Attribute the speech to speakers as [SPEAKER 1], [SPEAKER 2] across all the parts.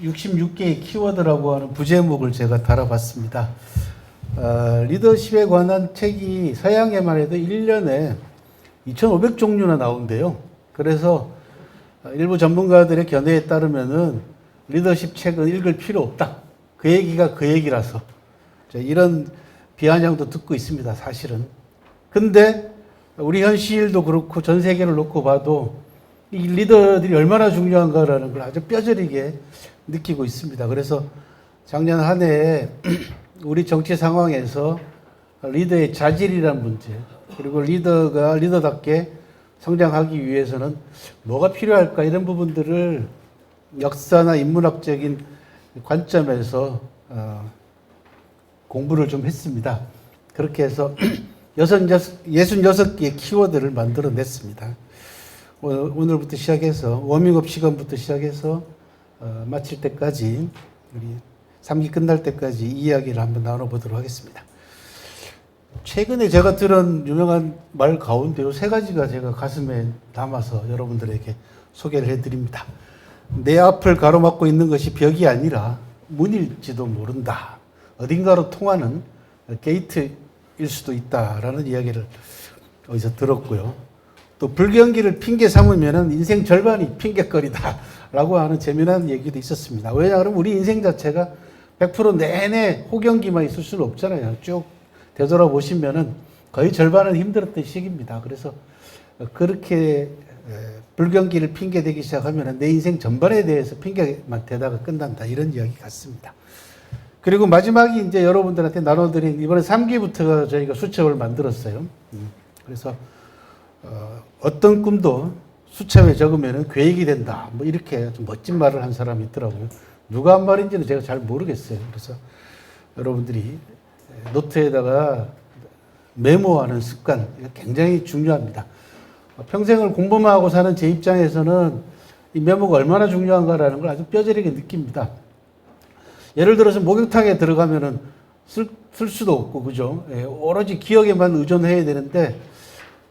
[SPEAKER 1] 66개의 키워드라고 하는 부제목을 제가 달아봤습니다. 리더십에 관한 책이 서양에만 해도 1년에 2,500종류나 나온대요. 그래서 일부 전문가들의 견해에 따르면은 리더십 책은 읽을 필요 없다. 그 얘기가 그 얘기라서 이런 비아냥도 듣고 있습니다, 사실은. 근데 우리 현실도 그렇고 전 세계를 놓고 봐도 이 리더들이 얼마나 중요한가라는 걸 아주 뼈저리게 느끼고 있습니다. 그래서 작년 한 해에 우리 정치 상황에서 리더의 자질이라는 문제, 그리고 리더가 리더답게 성장하기 위해서는 뭐가 필요할까, 이런 부분들을 역사나 인문학적인 관점에서 공부를 좀 했습니다. 그렇게 해서 66개의 키워드를 만들어냈습니다. 오늘부터 시작해서 워밍업 시간부터 시작해서 마칠 때까지, 우리 3기 끝날 때까지 이야기를 한번 나눠보도록 하겠습니다. 최근에 제가 들은 유명한 말 가운데 요 세 가지가 제가 가슴에 담아서 여러분들에게 소개를 해드립니다. 내 앞을 가로막고 있는 것이 벽이 아니라 문일지도 모른다. 어딘가로 통하는 게이트일 수도 있다라는 이야기를 어디서 들었고요. 또 불경기를 핑계 삼으면 인생 절반이 핑계거리다라고 하는 재미난 얘기도 있었습니다. 왜냐하면 우리 인생 자체가 100% 내내 호경기만 있을 수는 없잖아요. 쭉 되돌아보시면은 거의 절반은 힘들었던 시기입니다. 그래서 그렇게 불경기를 핑계대기 시작하면 내 인생 전반에 대해서 핑계만 대다가 끝난다, 이런 이야기 같습니다. 그리고 마지막이 이제 여러분들한테 나눠드린 이번에 3기부터가 저희가 수첩을 만들었어요. 그래서 어떤 꿈도 수첩에 적으면 계획이 된다, 뭐 이렇게 좀 멋진 말을 한 사람이 있더라고요. 누가 한 말인지는 제가 잘 모르겠어요. 그래서 여러분들이 노트에다가 메모하는 습관, 굉장히 중요합니다. 평생을 공부만 하고 사는 제 입장에서는 이 메모가 얼마나 중요한가라는 걸 아주 뼈저리게 느낍니다. 예를 들어서 목욕탕에 들어가면은 쓸 수도 없고, 그죠? 오로지 기억에만 의존해야 되는데,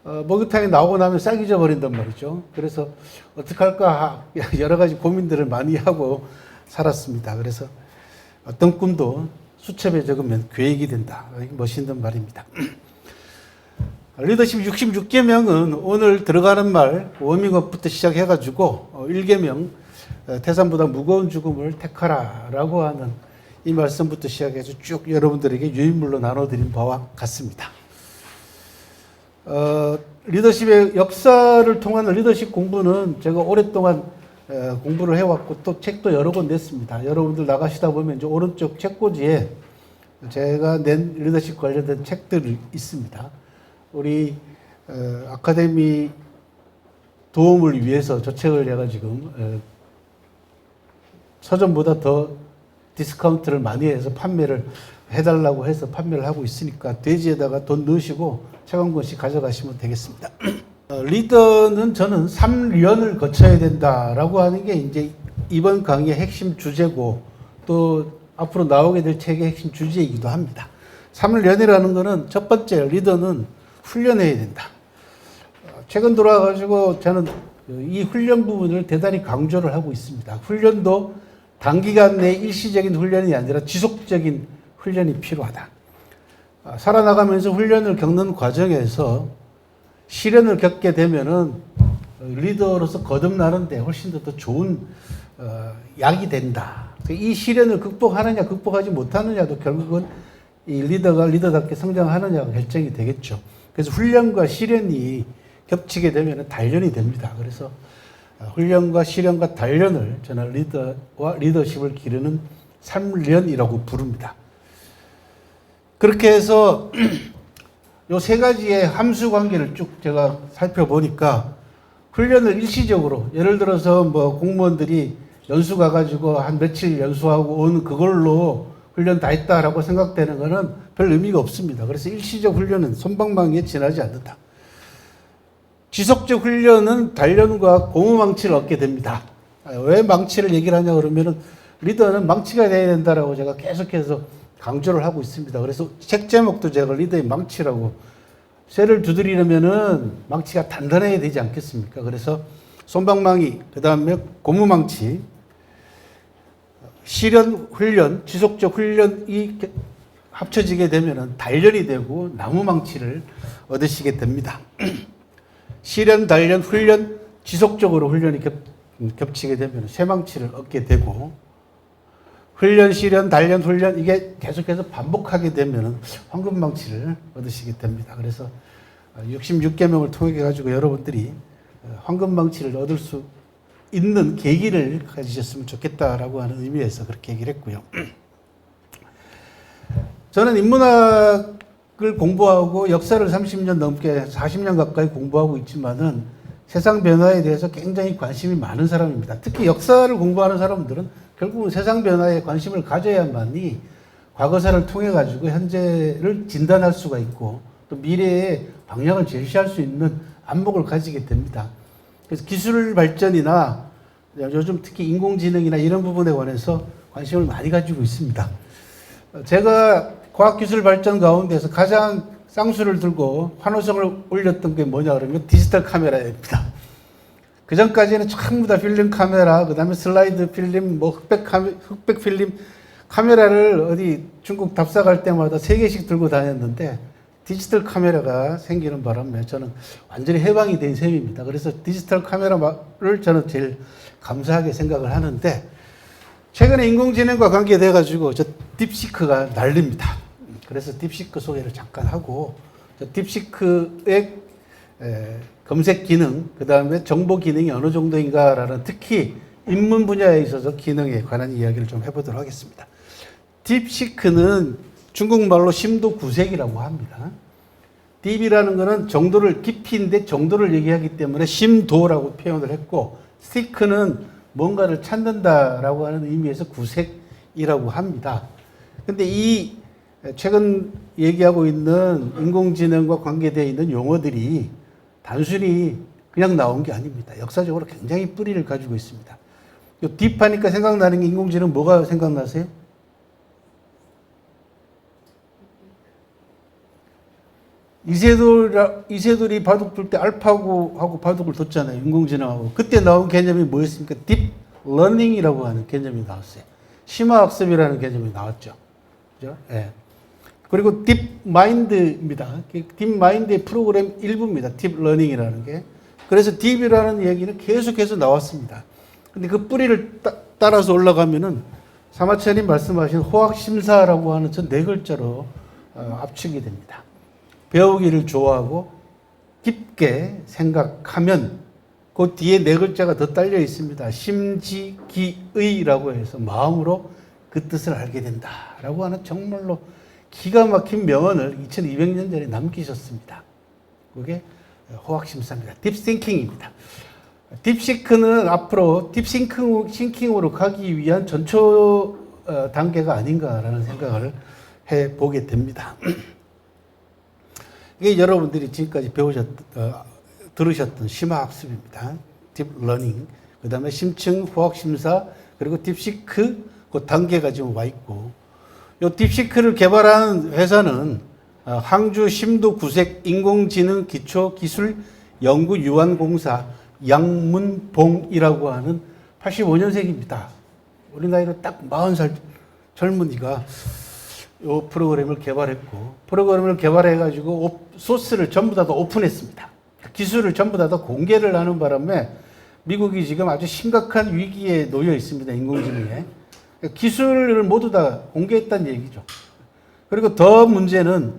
[SPEAKER 1] 목욕탕에 나오고 나면 싹 잊어버린단 말이죠. 그래서 어떡할까 여러 가지 고민들을 많이 하고 살았습니다. 그래서 어떤 꿈도 수첩에 적으면 계획이 된다. 멋있는 말입니다. 리더십 66계명은 오늘 들어가는 말 워밍업부터 시작해가지고 1계명 태산보다 무거운 죽음을 택하라 라고 하는 이 말씀부터 시작해서 쭉 여러분들에게 유인물로 나눠드린 바와 같습니다. 리더십의 역사를 통한 리더십 공부는 제가 오랫동안 공부를 해왔고 또 책도 여러 권 냈습니다. 여러분들 나가시다 보면 이제 오른쪽 책꽂이에 제가 낸 리더십 관련된 책들이 있습니다. 우리 아카데미 도움을 위해서 저 책을 내가 지금 서점보다 더 디스카운트를 많이 해서 판매를 해달라고 해서 판매를 하고 있으니까 돼지에다가 돈 넣으시고 책 한 권씩 가져가시면 되겠습니다. 리더는 저는 3련을 거쳐야 된다라고 하는 게 이제 이번 강의의 핵심 주제고 또 앞으로 나오게 될 책의 핵심 주제이기도 합니다. 3련이라는 거는 첫 번째, 리더는 훈련해야 된다. 최근 들어와가지고 저는 이 훈련 부분을 대단히 강조를 하고 있습니다. 훈련도 단기간 내 일시적인 훈련이 아니라 지속적인 훈련이 필요하다. 살아나가면서 훈련을 겪는 과정에서 시련을 겪게 되면은 리더로서 거듭나는데 훨씬 더 좋은 약이 된다. 이 시련을 극복하느냐 극복하지 못하느냐도 결국은 이 리더가 리더답게 성장하느냐가 결정이 되겠죠. 그래서 훈련과 시련이 겹치게 되면 단련이 됩니다. 그래서 훈련과 시련과 단련을 저는 리더와 리더십을 기르는 3련이라고 부릅니다. 그렇게 해서 요 세 가지의 함수 관계를 쭉 제가 살펴보니까 훈련을 일시적으로, 예를 들어서 뭐 공무원들이 연수 가가지고 한 며칠 연수하고 온 그걸로 훈련 다 했다라고 생각되는 거는 별 의미가 없습니다. 그래서 일시적 훈련은 솜방망이에 지나지 않는다. 지속적 훈련은 단련과 고무망치를 얻게 됩니다. 왜 망치를 얘기를 하냐 그러면은 리더는 망치가 돼야 된다라고 제가 계속해서 강조를 하고 있습니다. 그래서 책 제목도 제가 리더의 망치라고, 쇠를 두드리려면은 망치가 단단해야 되지 않겠습니까? 그래서 솜방망이, 그 다음에 고무망치, 실현 훈련, 지속적 훈련이 합쳐지게 되면 단련이 되고 나무망치를 얻으시게 됩니다. 실현, 단련, 훈련, 지속적으로 훈련이 겹치게 되면 쇠망치를 얻게 되고, 훈련, 실현, 단련, 훈련 이게 계속해서 반복하게 되면 황금망치를 얻으시게 됩니다. 그래서 66계명을 통해 가지고 여러분들이 황금망치를 얻을 수 있는 계기를 가지셨으면 좋겠다라고 하는 의미에서 그렇게 얘기를 했고요. 저는 인문학을 공부하고 역사를 30년 넘게 40년 가까이 공부하고 있지만은 세상 변화에 대해서 굉장히 관심이 많은 사람입니다. 특히 역사를 공부하는 사람들은 결국은 세상 변화에 관심을 가져야만이 과거사를 통해 가지고 현재를 진단할 수가 있고 또 미래의 방향을 제시할 수 있는 안목을 가지게 됩니다. 그래서 기술 발전이나 요즘 특히 인공지능이나 이런 부분에 관해서 관심을 많이 가지고 있습니다. 제가 과학기술 발전 가운데서 가장 쌍수를 들고 환호성을 올렸던 게 뭐냐 그러면 디지털 카메라입니다. 그 전까지는 전부 다 필름 카메라, 그 다음에 슬라이드 필름, 뭐 흑백 필름 카메라를 어디 중국 답사 갈 때마다 3개씩 들고 다녔는데 디지털 카메라가 생기는 바람에 저는 완전히 해방이 된 셈입니다. 그래서 디지털 카메라를 저는 제일 감사하게 생각을 하는데 최근에 인공지능과 관계돼 가지고 저 딥시크가 난립니다. 그래서 딥시크 소개를 잠깐 하고 저 딥시크의 검색 기능, 그 다음에 정보 기능이 어느 정도인가라는 특히 인문 분야에 있어서 기능에 관한 이야기를 좀 해보도록 하겠습니다. 딥시크는 중국말로 심도 구색이라고 합니다. 딥이라는 것은 정도를, 깊이인데 정도를 얘기하기 때문에 심도라고 표현을 했고, 시크는 뭔가를 찾는다라고 하는 의미에서 구색이라고 합니다. 근데 이 최근 얘기하고 있는 인공지능과 관계되어 있는 용어들이 단순히 그냥 나온 게 아닙니다. 역사적으로 굉장히 뿌리를 가지고 있습니다. 딥하니까 생각나는 게 인공지능 뭐가 생각나세요? 이세돌이 바둑 둘 때 알파고하고 바둑을 뒀잖아요. 인공지능하고. 그때 나온 개념이 뭐였습니까? 딥러닝이라고 하는 개념이 나왔어요. 심화학습이라는 개념이 나왔죠. 그죠? 예. 그리고 딥마인드입니다. 딥마인드의 프로그램 일부입니다. 딥러닝이라는 게. 그래서 딥이라는 얘기는 계속해서 나왔습니다. 근데 그 뿌리를 따라서 올라가면은 사마천님 말씀하신 호학심사라고 하는 저 4글자로 압축이 됩니다. 배우기를 좋아하고 깊게 생각하면 그 뒤에 4글자가 더 딸려 있습니다. 심지기의라고 해서 마음으로 그 뜻을 알게 된다라고 하는 정말로 기가 막힌 명언을 2200년 전에 남기셨습니다. 그게 호학심사입니다. 딥싱킹입니다. 딥시크는 앞으로 딥싱킹으로 가기 위한 전초 단계가 아닌가라는 생각을 해보게 됩니다. 이게 여러분들이 지금까지 들으셨던 심화학습입니다. 딥러닝, 그 다음에 심층 호학심사, 그리고 딥시크 그 단계가 지금 와 있고, 이 딥시크를 개발한 회사는 항주 심도구색 인공지능 기초기술 연구유한공사 양문봉이라고 하는 85년생입니다. 우리 나이로 딱 40살 젊은이가 이 프로그램을 개발했고, 프로그램을 개발해가지고 소스를 전부 다 오픈했습니다. 기술을 전부 다 공개를 하는 바람에 미국이 지금 아주 심각한 위기에 놓여 있습니다. 인공지능에. 기술을 모두 다 공개했다는 얘기죠. 그리고 더 문제는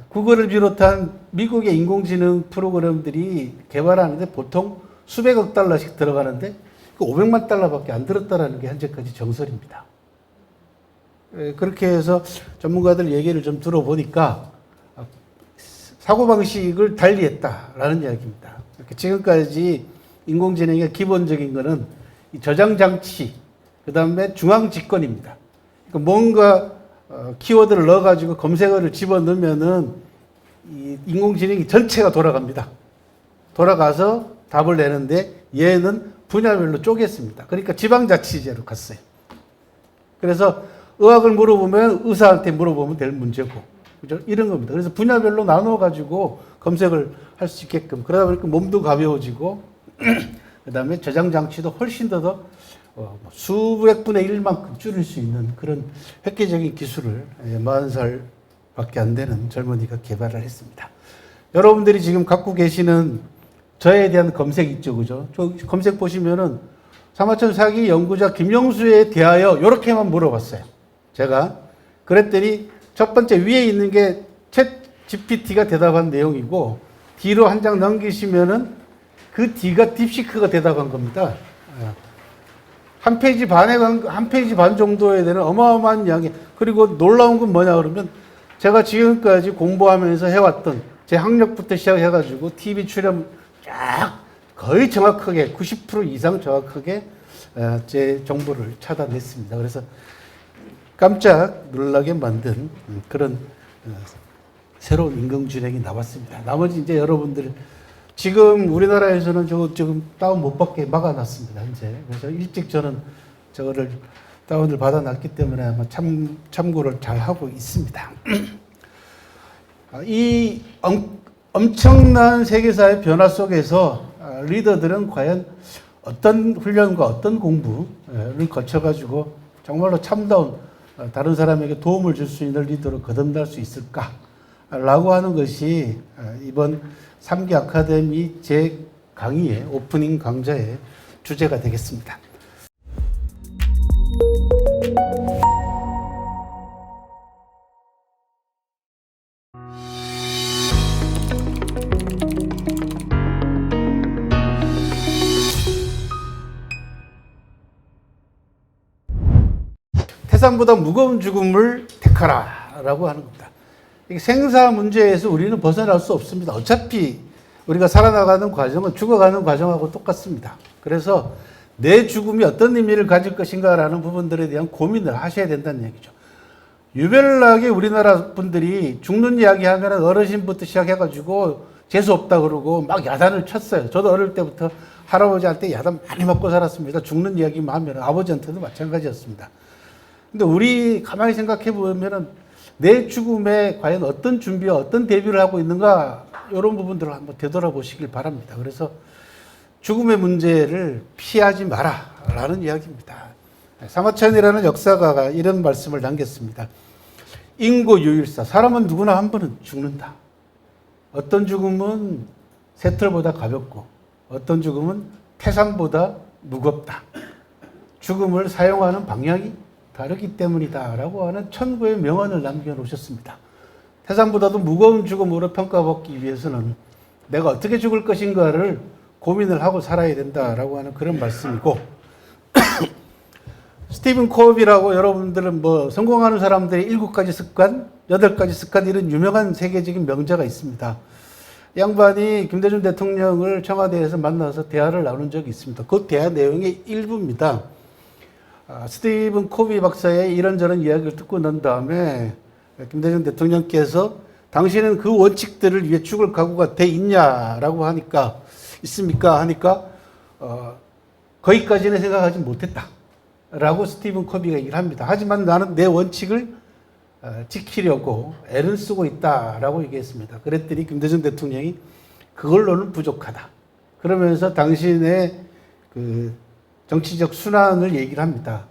[SPEAKER 1] 구글을 비롯한 미국의 인공지능 프로그램들이 개발하는데 보통 수백억 달러씩 들어가는데 500만 달러밖에 안 들었다는 게 현재까지 정설입니다. 그렇게 해서 전문가들 얘기를 좀 들어보니까 사고방식을 달리했다라는 이야기입니다. 지금까지 인공지능의 기본적인 거는 저장장치, 그 다음에 중앙집권입니다. 그러니까 뭔가 키워드를 넣어가지고 검색어를 집어넣으면은 이 인공지능이 전체가 돌아갑니다. 돌아가서 답을 내는데 얘는 분야별로 쪼갰습니다. 그러니까 지방자치제로 갔어요. 그래서 의학을 물어보면 의사한테 물어보면 될 문제고, 그죠? 이런 겁니다. 그래서 분야별로 나눠가지고 검색을 할 수 있게끔, 그러다 보니까 몸도 가벼워지고, 그 다음에 저장 장치도 훨씬 더 수백 분의 1만큼 줄일 수 있는 그런 획기적인 기술을 40살밖에 안 되는 젊은이가 개발을 했습니다. 여러분들이 지금 갖고 계시는 저에 대한 검색 있죠, 그죠? 저 검색 보시면은 사마천 사기 연구자 김영수에 대하여 이렇게만 물어봤어요. 제가 그랬더니 첫 번째 위에 있는 게 챗 GPT가 대답한 내용이고 뒤로 한 장 넘기시면은 그 뒤가 딥시크가 대답한 겁니다. 한 페이지 반 정도에 되는 어마어마한 양이. 그리고 놀라운 건 뭐냐 그러면 제가 지금까지 공부하면서 해왔던 제 학력부터 시작해가지고 TV 출연 쫙 거의 정확하게 90% 이상 정확하게 제 정보를 찾아냈습니다. 그래서 깜짝 놀라게 만든 그런 새로운 인공지능이 나왔습니다. 나머지 이제 여러분들 지금 우리나라에서는 저거 지금 다운 못 받게 막아놨습니다. 현재. 그래서 일찍 저는 저거를 다운을 받아놨기 때문에 아마 참고를 잘 하고 있습니다. 이 엄청난 세계사의 변화 속에서 리더들은 과연 어떤 훈련과 어떤 공부를 거쳐가지고 정말로 참다운 다른 사람에게 도움을 줄 수 있는 리더로 거듭날 수 있을까라고 하는 것이 이번 3기 아카데미 제 강의의 오프닝 강좌의 주제가 되겠습니다. 태산보다 무거운 죽음을 택하라라고 하는 겁니다. 생사 문제에서 우리는 벗어날 수 없습니다. 어차피 우리가 살아나가는 과정은 죽어가는 과정하고 똑같습니다. 그래서 내 죽음이 어떤 의미를 가질 것인가라는 부분들에 대한 고민을 하셔야 된다는 얘기죠. 유별나게 우리나라 분들이 죽는 이야기 하면 어르신부터 시작해가지고 재수없다 그러고 막 야단을 쳤어요. 저도 어릴 때부터 할아버지한테 야단 많이 먹고 살았습니다. 죽는 이야기만 하면 아버지한테도 마찬가지였습니다. 근데 우리 가만히 생각해 보면은 내 죽음에 과연 어떤 준비와 어떤 대비를 하고 있는가 이런 부분들을 한번 되돌아보시길 바랍니다. 그래서 죽음의 문제를 피하지 마라라는 이야기입니다. 사마천이라는 역사가가 이런 말씀을 남겼습니다. 인고유일사, 사람은 누구나 한 번은 죽는다. 어떤 죽음은 새털보다 가볍고 어떤 죽음은 태산보다 무겁다. 죽음을 사용하는 방향이 다르기 때문이다 라고 하는 천구의 명언을 남겨놓으셨습니다. 태산보다도 무거운 죽음으로 평가받기 위해서는 내가 어떻게 죽을 것인가를 고민을 하고 살아야 된다라고 하는 그런 말씀이고 스티븐 코비라고 여러분들은 뭐 성공하는 사람들의 7가지 습관, 8가지 습관 이런 유명한 세계적인 명제가 있습니다. 양반이 김대중 대통령을 청와대에서 만나서 대화를 나눈 적이 있습니다. 그 대화 내용의 일부입니다. 스티븐 코비 박사의 이런저런 이야기를 듣고 난 다음에 김대중 대통령께서 당신은 그 원칙들을 위해 죽을 각오가 돼 있냐라고 하니까 있습니까? 하니까 거기까지는 생각하지 못했다 라고 스티븐 코비가 얘기를 합니다. 하지만 나는 내 원칙을 지키려고 애를 쓰고 있다라고 얘기했습니다. 그랬더니 김대중 대통령이 그걸로는 부족하다. 그러면서 당신의 그 정치적 순환을 얘기를 합니다.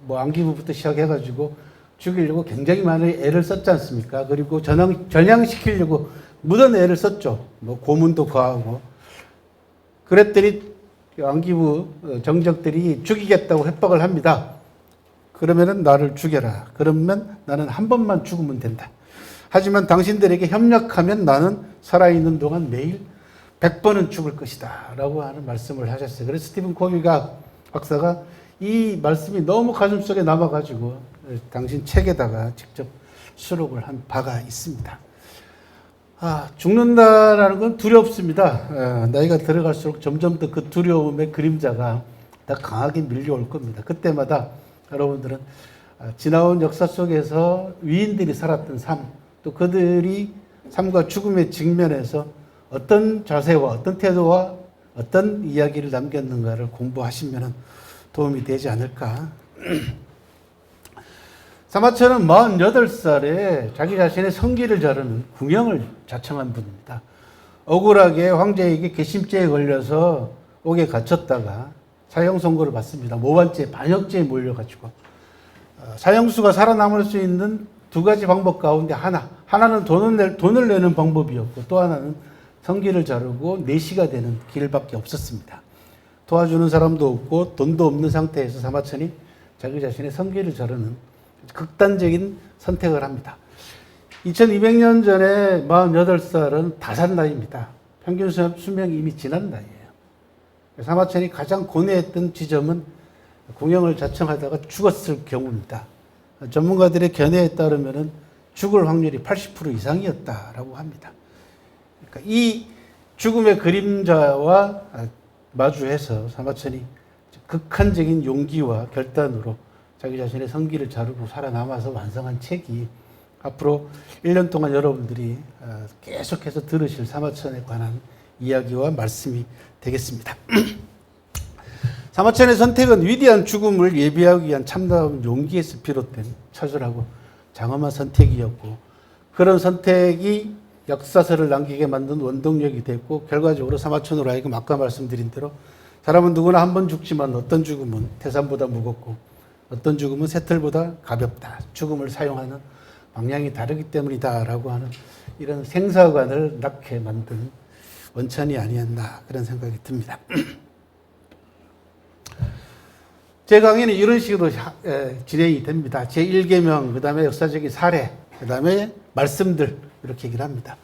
[SPEAKER 1] 뭐 안기부부터 시작해가지고 죽이려고 굉장히 많은 애를 썼지 않습니까? 그리고 전향시키려고 무던 애를 썼죠. 뭐 고문도 과하고. 그랬더니 안기부 정적들이 죽이겠다고 협박을 합니다. 그러면은 나를 죽여라. 그러면 나는 한 번만 죽으면 된다. 하지만 당신들에게 협력하면 나는 살아있는 동안 매일 100번은 죽을 것이다 라고 하는 말씀을 하셨어요. 그래서 스티븐 코비가 박사가 이 말씀이 너무 가슴속에 남아가지고 당신 책에다가 직접 수록을 한 바가 있습니다. 죽는다라는 건 두렵습니다. 나이가 들어갈수록 점점 더 그 두려움의 그림자가 더 강하게 밀려올 겁니다. 그때마다 여러분들은 지나온 역사 속에서 위인들이 살았던 삶, 또 그들이 삶과 죽음의 직면에서 어떤 자세와 어떤 태도와 어떤 이야기를 남겼는가를 공부하시면 도움이 되지 않을까. 사마천은 48살에 자기 자신의 성기를 자르는 궁형을 자청한 분입니다. 억울하게 황제에게 괘씸죄에 걸려서 옥에 갇혔다가 사형 선고를 받습니다. 모반죄, 반역죄에 몰려가지고. 사형수가 살아남을 수 있는 두 가지 방법 가운데 하나는 돈을 내는 방법이었고, 또 하나는 성기를 자르고 내시가 되는 길밖에 없었습니다. 도와주는 사람도 없고 돈도 없는 상태에서 사마천이 자기 자신의 성기를 자르는 극단적인 선택을 합니다. 2200년 전에 48살은 다 산 나이입니다. 평균 수명이 이미 지난 나이예요. 사마천이 가장 고뇌했던 지점은 공영을 자청하다가 죽었을 경우입니다. 전문가들의 견해에 따르면 죽을 확률이 80% 이상이었다라고 합니다. 그러니까 이 죽음의 그림자와 마주해서 사마천이 극한적인 용기와 결단으로 자기 자신의 성기를 자르고 살아남아서 완성한 책이 앞으로 1년 동안 여러분들이 계속해서 들으실 사마천에 관한 이야기와 말씀이 되겠습니다. 사마천의 선택은 위대한 죽음을 예비하기 위한 참다운 용기에서 비롯된 처절하고 장엄한 선택이었고, 그런 선택이 역사서를 남기게 만든 원동력이 됐고, 결과적으로 사마천으로 하여금 아까 말씀드린 대로 사람은 누구나 한 번 죽지만 어떤 죽음은 태산보다 무겁고 어떤 죽음은 새털보다 가볍다. 죽음을 사용하는 방향이 다르기 때문이다라고 하는 이런 생사관을 낳게 만든 원천이 아니었나 그런 생각이 듭니다. 제 강의는 이런 식으로 진행이 됩니다. 제1계명, 그 다음에 역사적인 사례, 그 다음에 말씀들 이렇게 얘기를 합니다.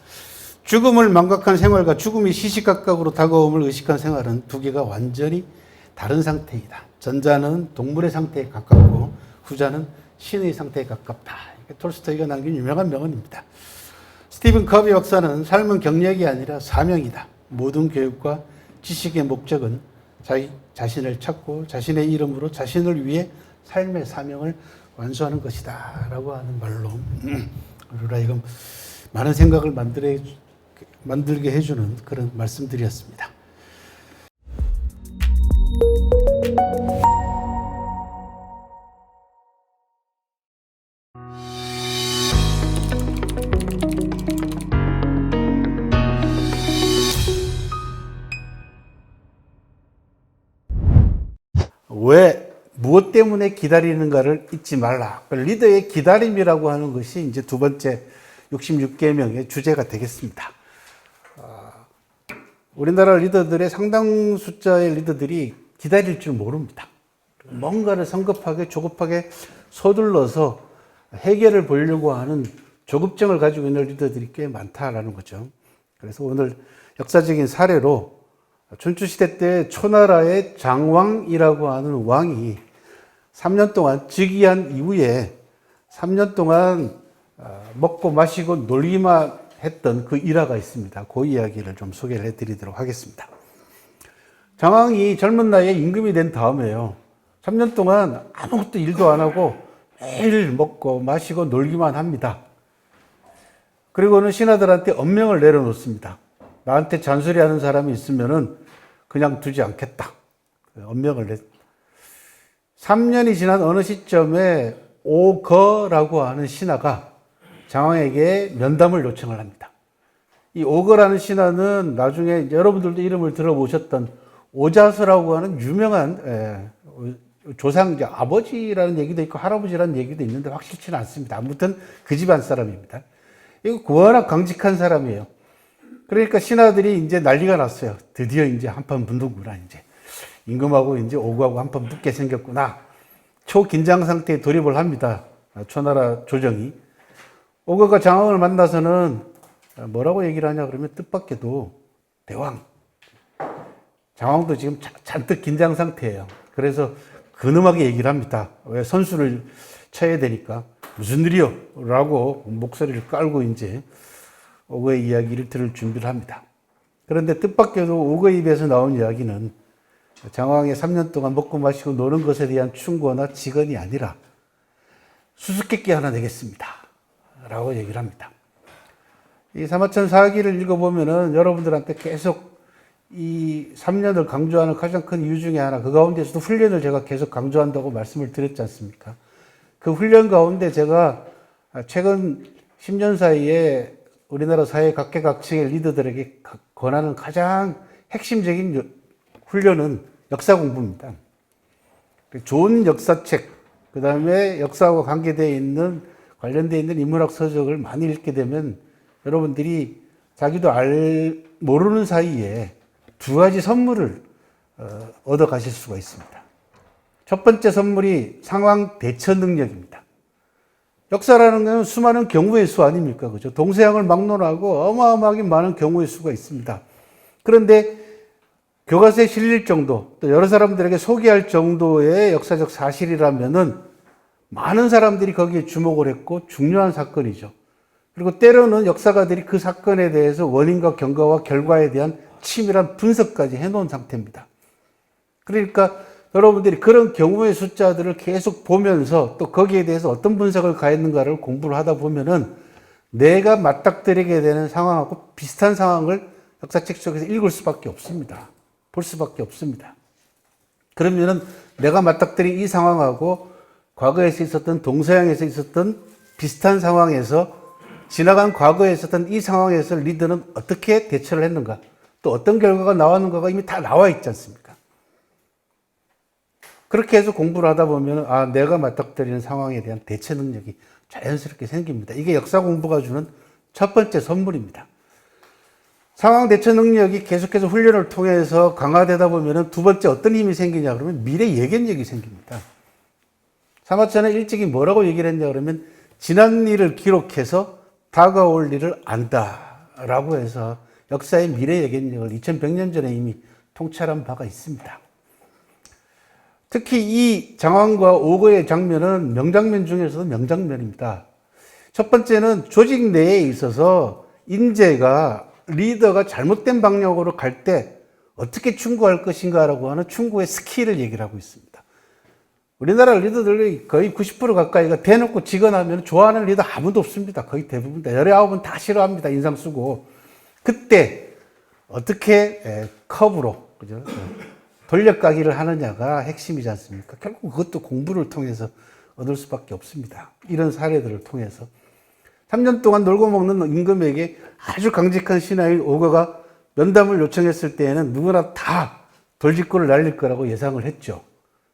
[SPEAKER 1] 죽음을 망각한 생활과 죽음이 시시각각으로 다가옴을 의식한 생활은 두 개가 완전히 다른 상태이다. 전자는 동물의 상태에 가깝고 후자는 신의 상태에 가깝다. 이게 톨스토이가 남긴 유명한 명언입니다. 스티븐 커비 박사는 삶은 경력이 아니라 사명이다. 모든 교육과 지식의 목적은 자기 자신을 찾고 자신의 이름으로 자신을 위해 삶의 사명을 완수하는 것이다 라고 하는 말로 우리가 이건 많은 생각을 만들게 해주는 그런 말씀들이었습니다. 왜, 무엇 때문에 기다리는가를 잊지 말라. 리더의 기다림이라고 하는 것이 이제 두 번째 66계명의 주제가 되겠습니다. 우리나라 리더들의 상당 숫자의 리더들이 기다릴 줄 모릅니다. 뭔가를 성급하게 조급하게 서둘러서 해결을 보려고 하는 조급증을 가지고 있는 리더들이 꽤 많다라는 거죠. 그래서 오늘 역사적인 사례로 춘추시대 때 초나라의 장왕이라고 하는 왕이 3년 동안 즉위한 이후에 3년 동안 먹고 마시고 놀기만 했던 그 일화가 있습니다. 그 이야기를 좀 소개를 해드리도록 하겠습니다. 장왕이 젊은 나이에 임금이 된 다음에요, 3년 동안 아무것도 일도 안 하고 매일 먹고 마시고 놀기만 합니다. 그리고는 신하들한테 엄명을 내려놓습니다. 나한테 잔소리하는 사람이 있으면은 그냥 두지 않겠다. 엄명을 3년이 지난 어느 시점에 오거라고 하는 신하가 장왕에게 면담을 요청을 합니다. 이 오거라는 신하는 나중에 여러분들도 이름을 들어보셨던 오자서라고 하는 유명한 조상, 아버지라는 얘기도 있고 할아버지라는 얘기도 있는데 확실치는 않습니다. 아무튼 그 집안 사람입니다. 이거 워낙 강직한 사람이에요. 그러니까 신하들이 이제 난리가 났어요. 드디어 이제 한판 붙는구나. 이제 임금하고 이제 오구하고 한판 붙게 생겼구나. 초긴장 상태에 돌입을 합니다. 초나라 조정이. 오거가 장왕을 만나서는 뭐라고 얘기를 하냐 그러면 뜻밖에도 대왕. 장왕도 지금 잔뜩 긴장 상태예요. 그래서 근엄하게 얘기를 합니다. 왜 선수를 쳐야 되니까. 무슨 일이요? 라고 목소리를 깔고 이제 오거의 이야기를 들을 준비를 합니다. 그런데 뜻밖에도 오거의 입에서 나온 이야기는 장왕의 3년 동안 먹고 마시고 노는 것에 대한 충고나 직언이 아니라 수수께끼 하나 내겠습니다. 라고 얘기를 합니다. 이 사마천 사기를 읽어보면은 여러분들한테 계속 이 3년을 강조하는 가장 큰 이유 중에 하나, 그 가운데서도 훈련을 제가 계속 강조한다고 말씀을 드렸지 않습니까? 그 훈련 가운데 제가 최근 10년 사이에 우리나라 사회 각계각층의 리더들에게 권하는 가장 핵심적인 훈련은 역사 공부입니다. 좋은 역사책, 그 다음에 역사와 관계되어 있는, 관련되어 있는 인문학 서적을 많이 읽게 되면 여러분들이 자기도 모르는 사이에 두 가지 선물을 얻어 가실 수가 있습니다. 첫 번째 선물이 상황 대처 능력입니다. 역사라는 것은 수많은 경우의 수 아닙니까? 그죠? 동서양을 막론하고 어마어마하게 많은 경우의 수가 있습니다. 그런데 교과서에 실릴 정도, 또 여러 사람들에게 소개할 정도의 역사적 사실이라면은 많은 사람들이 거기에 주목을 했고 중요한 사건이죠. 그리고 때로는 역사가들이 그 사건에 대해서 원인과 경과와 결과에 대한 치밀한 분석까지 해놓은 상태입니다. 그러니까 여러분들이 그런 경우의 숫자들을 계속 보면서 또 거기에 대해서 어떤 분석을 가했는가를 공부를 하다 보면은 내가 맞닥뜨리게 되는 상황하고 비슷한 상황을 역사책 속에서 읽을 수밖에 없습니다. 볼 수밖에 없습니다. 그러면은 내가 맞닥뜨린 이 상황하고 과거에서 있었던 동서양에서 있었던 비슷한 상황에서 지나간 과거에 있었던 이 상황에서 리더는 어떻게 대처를 했는가, 또 어떤 결과가 나왔는가가 이미 다 나와 있지 않습니까? 그렇게 해서 공부를 하다 보면 내가 맞닥뜨리는 상황에 대한 대처 능력이 자연스럽게 생깁니다. 이게 역사 공부가 주는 첫 번째 선물입니다. 상황 대처 능력이 계속해서 훈련을 통해서 강화되다 보면 두 번째 어떤 힘이 생기냐 그러면 미래 예견력이 생깁니다. 사마천은 일찍이 뭐라고 얘기를 했냐 그러면 지난 일을 기록해서 다가올 일을 안다라고 해서 역사의 미래 예견력을 2100년 전에 이미 통찰한 바가 있습니다. 특히 이 장황과 오거의 장면은 명장면 중에서도 명장면입니다. 첫 번째는 조직 내에 있어서 인재가 리더가 잘못된 방향으로 갈 때 어떻게 충고할 것인가라고 하는 충고의 스킬을 얘기를 하고 있습니다. 우리나라 리더들이 거의 90% 가까이가 대놓고 직언하면 좋아하는 리더 아무도 없습니다. 거의 대부분 다 19은 다 싫어합니다. 인상 쓰고. 그때 어떻게 컵으로 그죠? 돌려가기를 하느냐가 핵심이지 않습니까? 결국 그것도 공부를 통해서 얻을 수밖에 없습니다. 이런 사례들을 통해서 3년 동안 놀고 먹는 임금에게 아주 강직한 신하인 오거가 면담을 요청했을 때에는 누구나 다 돌직구를 날릴 거라고 예상을 했죠.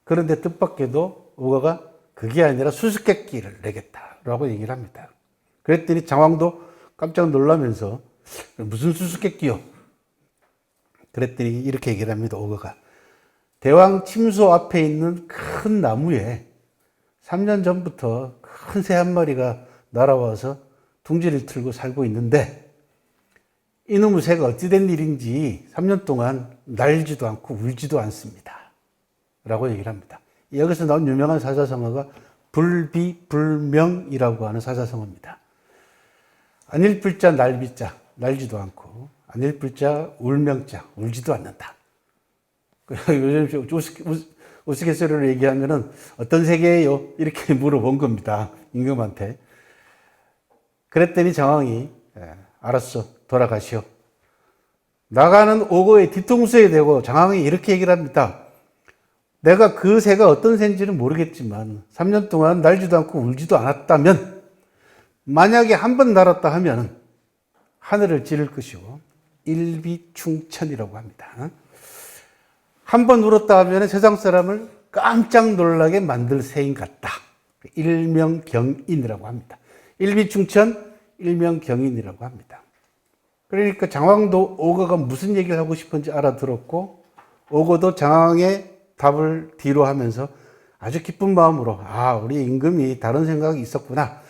[SPEAKER 1] 그런데 뜻밖에도 오거가 그게 아니라 수수께끼를 내겠다라고 얘기를 합니다. 그랬더니 장왕도 깜짝 놀라면서 무슨 수수께끼요? 그랬더니 이렇게 얘기를 합니다. 오거가 대왕 침소 앞에 있는 큰 나무에 3년 전부터 큰 새 한 마리가 날아와서 둥지를 틀고 살고 있는데 이놈의 새가 어찌 된 일인지 3년 동안 날지도 않고 울지도 않습니다. 라고 얘기를 합니다. 여기서 나온 유명한 사자성어가 불비불명이라고 하는 사자성어입니다. 안 읽을 자 날비자, 날지도 않고 안 읽을 자 울명자, 울지도 않는다. 요즘 우스갯소리로 얘기하면은 어떤 세계예요? 이렇게 물어본 겁니다. 임금한테. 그랬더니 장왕이 알았어, 돌아가시오. 나가는 오거의 뒤통수에 대고 장왕이 이렇게 얘기를 합니다. 내가 그 새가 어떤 새인지는 모르겠지만 3년 동안 날지도 않고 울지도 않았다면 만약에 한 번 날았다 하면 하늘을 찌를 것이고 일비충천이라고 합니다. 한 번 울었다 하면 세상 사람을 깜짝 놀라게 만들 새인 같다. 일명경인이라고 합니다. 일비충천, 일명경인이라고 합니다. 그러니까 장왕도 오거가 무슨 얘기를 하고 싶은지 알아들었고 오거도 장왕의 답을 뒤로 하면서 아주 기쁜 마음으로 우리 임금이 다른 생각이 있었구나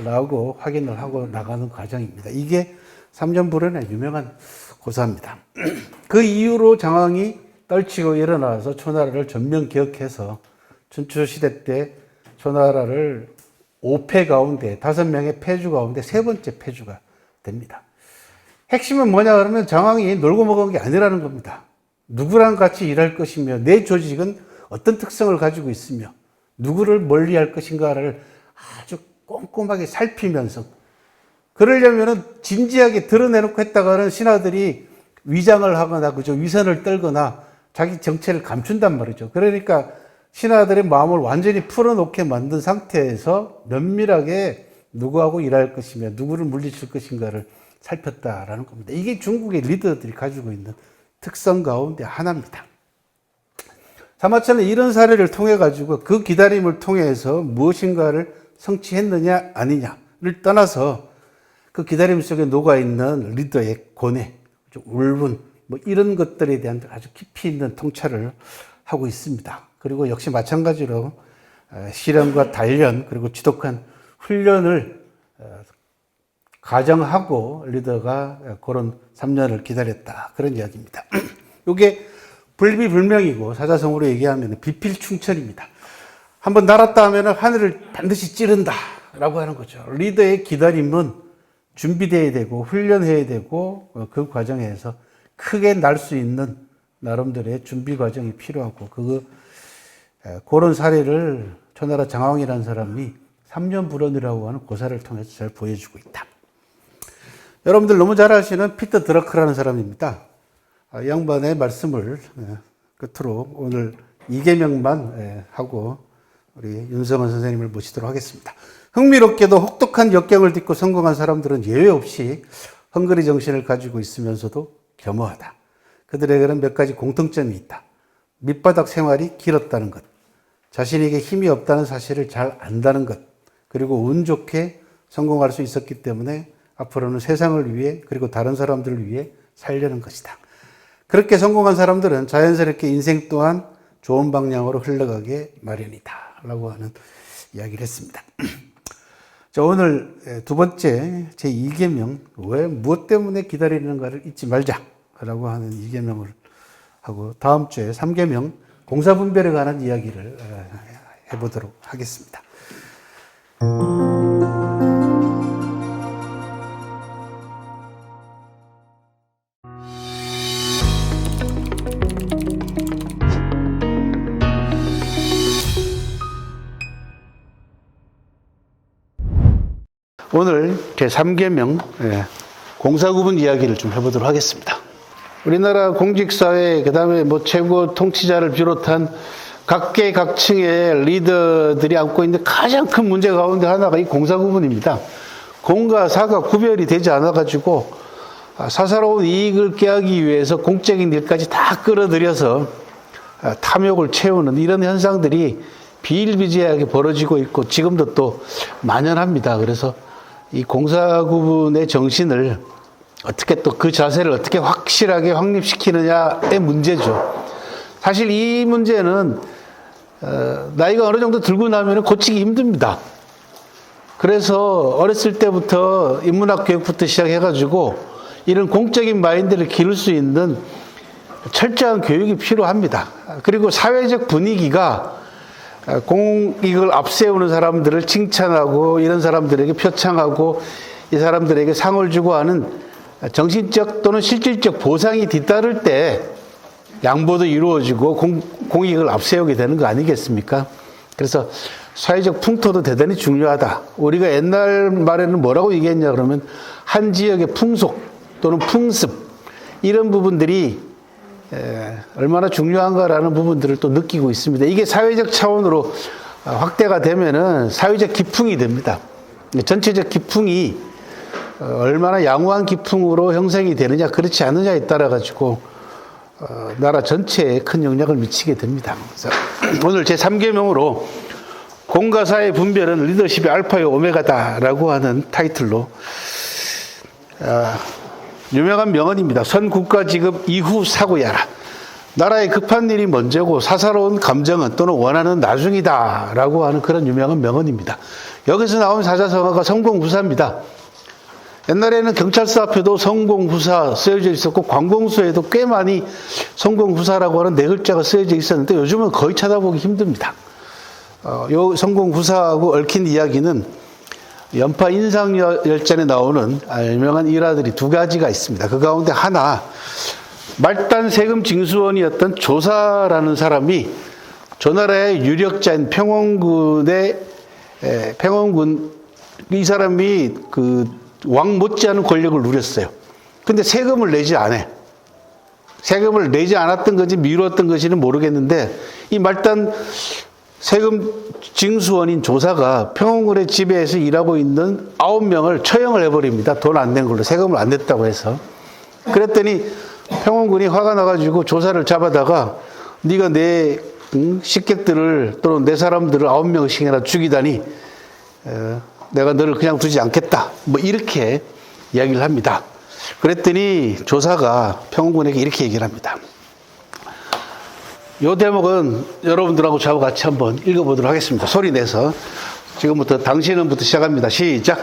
[SPEAKER 1] 라고 확인을 하고 나가는 과정입니다. 이게 삼전불원의 유명한 고사입니다. 그 이후로 장왕이 떨치고 일어나서 초나라를 전면 개혁해서 춘추시대 때 초나라를 5패 가운데 5명의 패주 가운데 세 번째 패주가 됩니다. 핵심은 뭐냐 그러면 장왕이 놀고 먹은 게 아니라는 겁니다. 누구랑 같이 일할 것이며 내 조직은 어떤 특성을 가지고 있으며 누구를 멀리할 것인가를 아주 꼼꼼하게 살피면서 그러려면은 진지하게 드러내놓고 했다가는 신하들이 위장을 하거나 그죠 위선을 떨거나 자기 정체를 감춘단 말이죠. 그러니까 신하들의 마음을 완전히 풀어놓게 만든 상태에서 면밀하게 누구하고 일할 것이며 누구를 물리칠 것인가를 살폈다라는 겁니다. 이게 중국의 리더들이 가지고 있는 특성 가운데 하나입니다. 사마천은 이런 사례를 통해 가지고 그 기다림을 통해서 무엇인가를 성취했느냐 아니냐를 떠나서 그 기다림 속에 녹아있는 리더의 고뇌, 울분, 뭐 이런 것들에 대한 아주 깊이 있는 통찰을 하고 있습니다. 그리고 역시 마찬가지로 실현과 단련 그리고 지독한 훈련을 가정하고 리더가 그런 3년을 기다렸다. 그런 이야기입니다. 이게 불비불명이고 사자성어로 얘기하면 비필충천입니다. 한번 날았다 하면 하늘을 반드시 찌른다 라고 하는 거죠. 리더의 기다림은 준비되어야 되고 훈련해야 되고 그 과정에서 크게 날 수 있는 나름대로의 준비 과정이 필요하고 그런 사례를 초나라 장황이라는 사람이 3년 불언이라고 하는 고사를 통해서 잘 보여주고 있다. 여러분들 너무 잘 아시는 피터 드러크라는 사람입니다. 양반의 말씀을 끝으로 오늘 2계명만 하고 우리 윤성원 선생님을 모시도록 하겠습니다. 흥미롭게도 혹독한 역경을 딛고 성공한 사람들은 예외 없이 헝그리 정신을 가지고 있으면서도 겸허하다. 그들에게는 몇 가지 공통점이 있다. 밑바닥 생활이 길었다는 것, 자신에게 힘이 없다는 사실을 잘 안다는 것, 그리고 운 좋게 성공할 수 있었기 때문에 앞으로는 세상을 위해 그리고 다른 사람들을 위해 살려는 것이다. 그렇게 성공한 사람들은 자연스럽게 인생 또한 좋은 방향으로 흘러가게 마련이다 라고 하는 이야기를 했습니다. 자, 오늘 두 번째 제2계명, 왜 무엇 때문에 기다리는가를 잊지 말자 라고 하는 2계명을 하고 다음 주에 3계명 공사분별에 관한 이야기를 해보도록 하겠습니다. 오늘 제3계명 공사구분 이야기를 좀 해보도록 하겠습니다. 우리나라 공직사회 그다음에 뭐 최고 통치자를 비롯한 각계각층의 리더들이 안고 있는 가장 큰 문제 가운데 하나가 이 공사구분입니다. 공과 사가 구별이 되지 않아가지고 사사로운 이익을 꾀하기 위해서 공적인 일까지 다 끌어들여서 탐욕을 채우는 이런 현상들이 비일비재하게 벌어지고 있고 지금도 또 만연합니다. 그래서 이 공사구분의 정신을 어떻게 또 그 자세를 어떻게 확실하게 확립시키느냐의 문제죠. 사실 이 문제는 나이가 어느 정도 들고 나면 고치기 힘듭니다. 그래서 어렸을 때부터 인문학 교육부터 시작해가지고 이런 공적인 마인드를 기를 수 있는 철저한 교육이 필요합니다. 그리고 사회적 분위기가 공익을 앞세우는 사람들을 칭찬하고 이런 사람들에게 표창하고 이 사람들에게 상을 주고 하는 정신적 또는 실질적 보상이 뒤따를 때 양보도 이루어지고 공익을 앞세우게 되는 거 아니겠습니까? 그래서 사회적 풍토도 대단히 중요하다. 우리가 옛날 말에는 뭐라고 얘기했냐 그러면 한 지역의 풍속 또는 풍습 이런 부분들이 얼마나 중요한가라는 부분들을 또 느끼고 있습니다. 이게 사회적 차원으로 확대가 되면은 사회적 기풍이 됩니다. 전체적 기풍이 얼마나 양호한 기풍으로 형성이 되느냐 그렇지 않느냐에 따라 가지고 나라 전체에 큰 영향을 미치게 됩니다. 그래서 오늘 제3계명으로 공과 사의 분별은 리더십의 알파요 오메가다라고 하는 타이틀로 유명한 명언입니다. 선 국가지급 이후 사고야라. 나라에 급한 일이 먼저고 사사로운 감정은 또는 원하는 나중이다 라고 하는 그런 유명한 명언입니다. 여기서 나온 사자성어가 성공후사입니다. 옛날에는 경찰서 앞에도 성공후사 쓰여져 있었고 관공서에도 꽤 많이 성공후사라고 하는 네 글자가 쓰여져 있었는데 요즘은 거의 찾아보기 힘듭니다. 요 성공후사하고 얽힌 이야기는 연파 인상열전에 나오는 유명한 일화들이 두 가지가 있습니다. 그 가운데 하나, 말단 세금 징수원이었던 조사라는 사람이 조나라의 유력자인 평원군 이 사람이 그 왕 못지않은 권력을 누렸어요. 근데 세금을 내지 않아. 세금을 내지 않았던 건지 미뤘던 건지는 모르겠는데 이 말단 세금 징수원인 조사가 평원군의 지배에서 일하고 있는 9명을 처형을 해버립니다. 돈 안 낸 걸로. 세금을 안 냈다고 해서. 그랬더니 평원군이 화가 나가지고 조사를 잡아다가 네가 내 식객들을 또는 내 사람들을 9명씩이나 죽이다니 내가 너를 그냥 두지 않겠다. 뭐 이렇게 이야기를 합니다. 그랬더니 조사가 평원군에게 이렇게 얘기를 합니다. 이 대목은 여러분들하고 저하고 같이 한번 읽어보도록 하겠습니다. 소리 내서. 지금부터 당신은부터 시작합니다. 시작.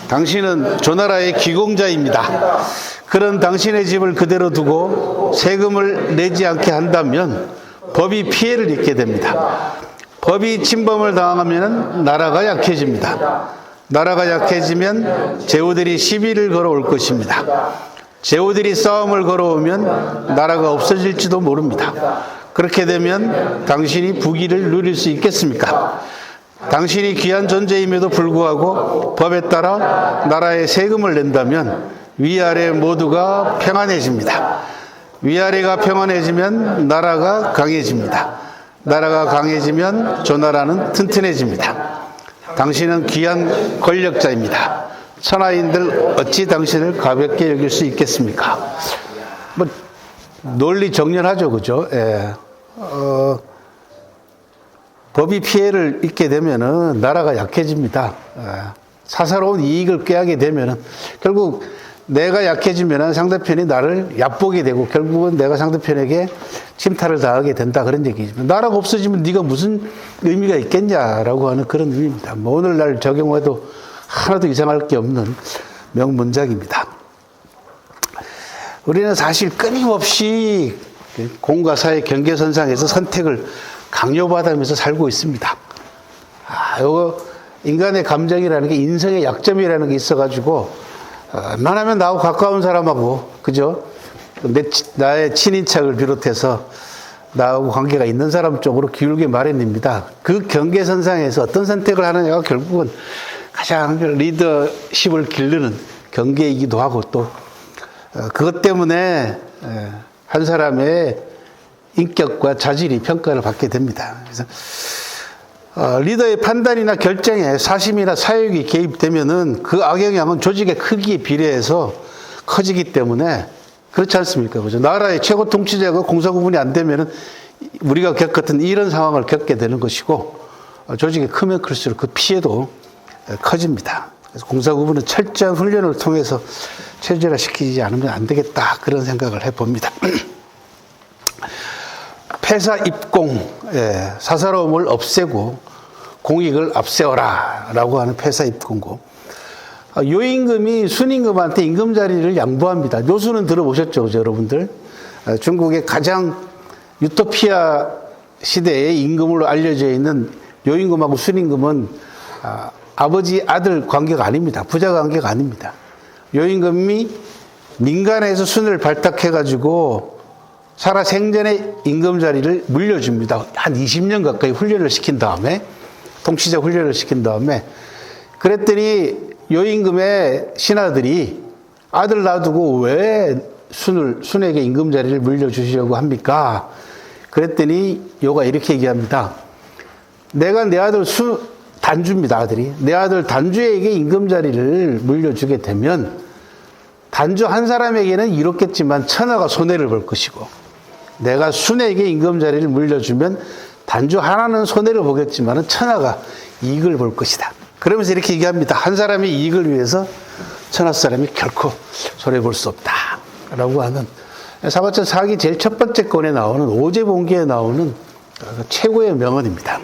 [SPEAKER 1] 당신은 조나라의 기공자입니다. 그런 당신의 집을 그대로 두고 세금을 내지 않게 한다면 법이 피해를 입게 됩니다. 법이 침범을 당하면 나라가 약해집니다. 나라가 약해지면 제후들이 시비를 걸어올 것입니다. 제후들이 싸움을 걸어오면 나라가 없어질지도 모릅니다. 그렇게 되면 당신이 부귀를 누릴 수 있겠습니까? 당신이 귀한 존재임에도 불구하고 법에 따라 나라에 세금을 낸다면 위아래 모두가 평안해집니다. 위아래가 평안해지면 나라가 강해집니다. 나라가 강해지면 조나라는 튼튼해집니다. 당신은 귀한 권력자입니다. 천하인들 어찌 당신을 가볍게 여길 수 있겠습니까? 뭐 논리 정연하죠, 그죠? 예. 법이 피해를 입게 되면은 나라가 약해집니다. 사사로운 이익을 꾀하게 되면은 결국 내가 약해지면은 상대편이 나를 얕보게 되고 결국은 내가 상대편에게 침탈을 당하게 된다 그런 얘기죠. 나라가 없어지면 네가 무슨 의미가 있겠냐라고 하는 그런 의미입니다. 뭐 오늘날 적용해도 하나도 이상할 게 없는 명문장입니다. 우리는 사실 끊임없이 공과 사의 경계선상에서 선택을 강요받으면서 살고 있습니다. 요거 인간의 감정이라는 게 인성의 약점이라는 게 있어가지고 웬만하면 나하고 가까운 사람하고 그죠? 나의 친인척을 비롯해서 나하고 관계가 있는 사람 쪽으로 기울게 마련입니다. 그 경계선상에서 어떤 선택을 하느냐가 결국은 가장 리더십을 기르는 경계이기도 하고 또 그것 때문에 한 사람의 인격과 자질이 평가를 받게 됩니다. 그래서 리더의 판단이나 결정에 사심이나 사욕이 개입되면은 그 악영향은 조직의 크기에 비례해서 커지기 때문에 그렇지 않습니까? 그죠? 나라의 최고 통치자가 공사 구분이 안 되면은 우리가 겪었던 이런 상황을 겪게 되는 것이고 조직이 크면 클수록 그 피해도 커집니다. 그래서 공사 구분은 철저한 훈련을 통해서 체질화시키지 않으면 안 되겠다 그런 생각을 해봅니다. 폐사 입공, 사사로움을 없애고 공익을 앞세워라 라고 하는 폐사 입공고 요임금이 순임금한테 임금 자리를 양보합니다. 요수는 들어보셨죠, 여러분들? 중국의 가장 유토피아 시대의 임금으로 알려져 있는 요임금하고 순임금은 아버지 아들 관계가 아닙니다. 부자 관계가 아닙니다. 요임금이 민간에서 순을 발탁해가지고 살아 생전에 임금 자리를 물려줍니다. 한 20년 가까이 훈련을 시킨 다음에 통치자 훈련을 시킨 다음에 그랬더니 요임금의 신하들이 아들 놔두고 왜 순에게 임금 자리를 물려주시려고 합니까? 그랬더니 요가 이렇게 얘기합니다. 내가 내 아들 단주입니다. 아들이. 내 아들 단주에게 임금 자리를 물려주게 되면 단주 한 사람에게는 이롭겠지만 천하가 손해를 볼 것이고 내가 순에게 임금 자리를 물려주면 단주 하나는 손해를 보겠지만 천하가 이익을 볼 것이다. 그러면서 이렇게 얘기합니다. 한 사람의 이익을 위해서 천하 사람이 결코 손해볼 수 없다. 라고 하는 사바천 4기 제일 첫 번째 건에 나오는 오제본기에 나오는 최고의 명언입니다.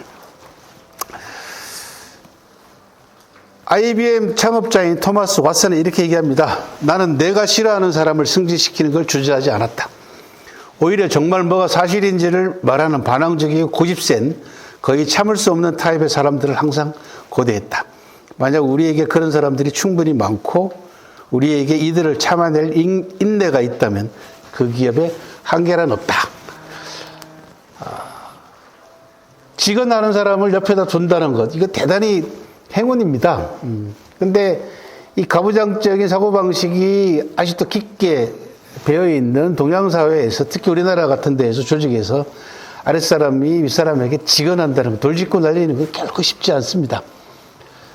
[SPEAKER 1] IBM 창업자인 토마스 왓슨은 이렇게 얘기합니다. 나는 내가 싫어하는 사람을 승진시키는 걸 주저하지 않았다. 오히려 정말 뭐가 사실인지를 말하는 반항적이고 고집센 거의 참을 수 없는 타입의 사람들을 항상 고대했다. 만약 우리에게 그런 사람들이 충분히 많고 우리에게 이들을 참아낼 인내가 있다면 그 기업에 한계란 없다. 직언하는 사람을 옆에다 둔다는 것, 이거 대단히 행운입니다. 근데 이 가부장적인 사고방식이 아직도 깊게 배어있는 동양사회에서 특히 우리나라 같은 데에서 조직에서 아랫사람이 윗사람에게 직언한다는 거, 돌직구 날리는 건 결코 쉽지 않습니다.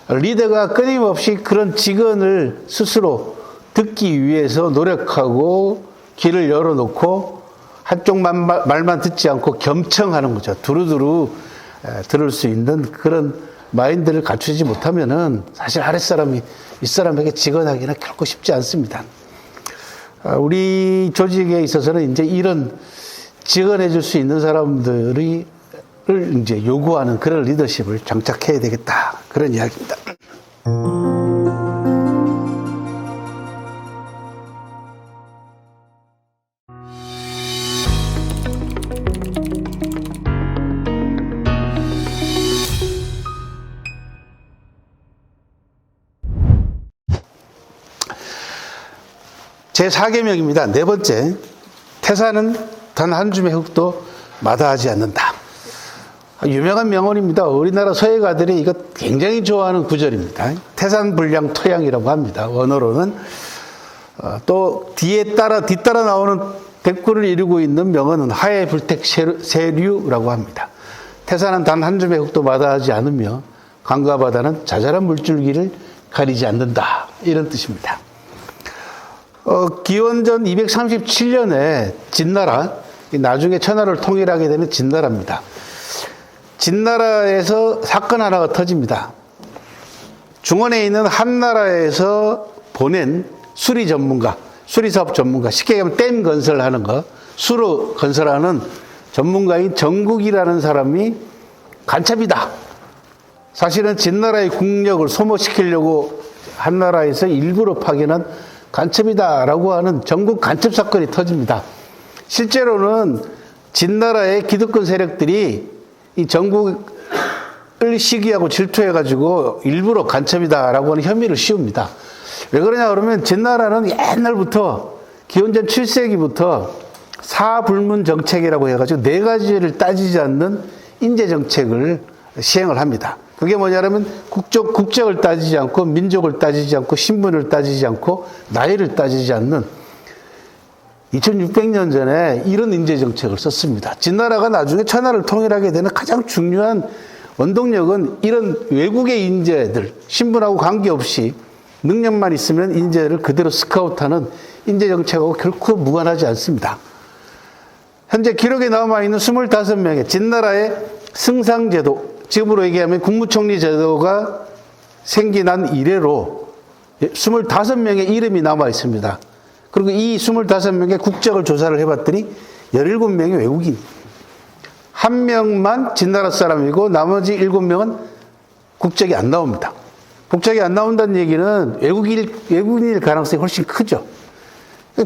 [SPEAKER 1] 리더가 끊임없이 그런 직언을 스스로 듣기 위해서 노력하고 길을 열어놓고 한쪽 말만 듣지 않고 겸청하는 거죠. 두루두루 들을 수 있는 그런 마인드를 갖추지 못하면은 사실 아랫사람이 윗사람에게 직언하기는 결코 쉽지 않습니다. 우리 조직에 있어서는 이제 이런 직언해 줄 수 있는 사람들을 이제 요구하는 그런 리더십을 장착해야 되겠다. 그런 이야기입니다. 제4계명입니다. 네 번째, 태사는 단 한 줌의 흙도 마다하지 않는다. 유명한 명언입니다. 우리나라 서예가들이 이거 굉장히 좋아하는 구절입니다. 태산불량 토양이라고 합니다. 원어로는. 또 뒤따라 나오는 백구를 이루고 있는 명언은 하에 불택 세류라고 합니다. 태산은 단 한 줌의 흙도 마다하지 않으며 강과 바다는 자잘한 물줄기를 가리지 않는다. 이런 뜻입니다. 기원전 237년에 진나라, 나중에 천하를 통일하게 되는 진나라입니다. 진나라에서 사건 하나가 터집니다. 중원에 있는 한나라에서 보낸 수리 전문가, 수리사업 전문가, 쉽게 얘기하면 댐 건설하는 거, 수로 건설하는 전문가인 정국이라는 사람이 간첩이다. 사실은 진나라의 국력을 소모시키려고 한나라에서 일부러 파견한 간첩이다라고 하는 전국 간첩 사건이 터집니다. 실제로는 진나라의 기득권 세력들이 이 전국을 시기하고 질투해가지고 일부러 간첩이다라고 하는 혐의를 씌웁니다. 왜 그러냐 그러면 진나라는 옛날부터 기원전 7세기부터 사불문 정책이라고 해가지고 네 가지를 따지지 않는 인재 정책을 시행을 합니다. 그게 뭐냐면 국적을 따지지 않고 민족을 따지지 않고 신분을 따지지 않고 나이를 따지지 않는 2600년 전에 이런 인재 정책을 썼습니다. 진나라가 나중에 천하를 통일하게 되는 가장 중요한 원동력은 이런 외국의 인재들, 신분하고 관계없이 능력만 있으면 인재를 그대로 스카우트하는 인재 정책하고 결코 무관하지 않습니다. 현재 기록에 남아있는 25명의 진나라의 승상제도, 지금으로 얘기하면 국무총리 제도가 생겨난 이래로 25명의 이름이 남아 있습니다. 그리고 이 25명의 국적을 조사를 해봤더니 17명이 외국인. 한 명만 진나라 사람이고 나머지 7명은 국적이 안 나옵니다. 국적이 안 나온다는 얘기는 외국인일 가능성이 훨씬 크죠.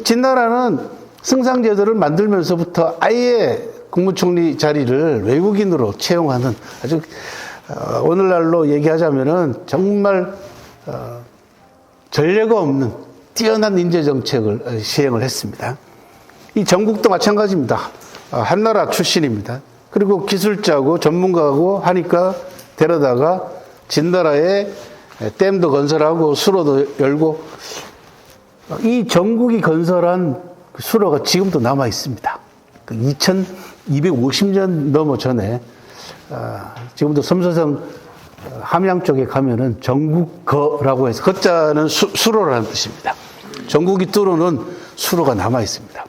[SPEAKER 1] 진나라는 승상제도를 만들면서부터 아예 국무총리 자리를 외국인으로 채용하는 아주 오늘날로 얘기하자면은 정말 전례가 없는 뛰어난 인재 정책을 시행을 했습니다. 이 전국도 마찬가지입니다. 한나라 출신입니다. 그리고 기술자고 전문가고 하니까 데려다가 진나라에 댐도 건설하고 수로도 열고 이 전국이 건설한 수로가 지금도 남아 있습니다. 2250년 넘어 전에 지금도 섬서성 함양 쪽에 가면은 전국거라고 해서 거자는 수로라는 뜻입니다. 전국이 뚫어놓은 수로가 남아 있습니다.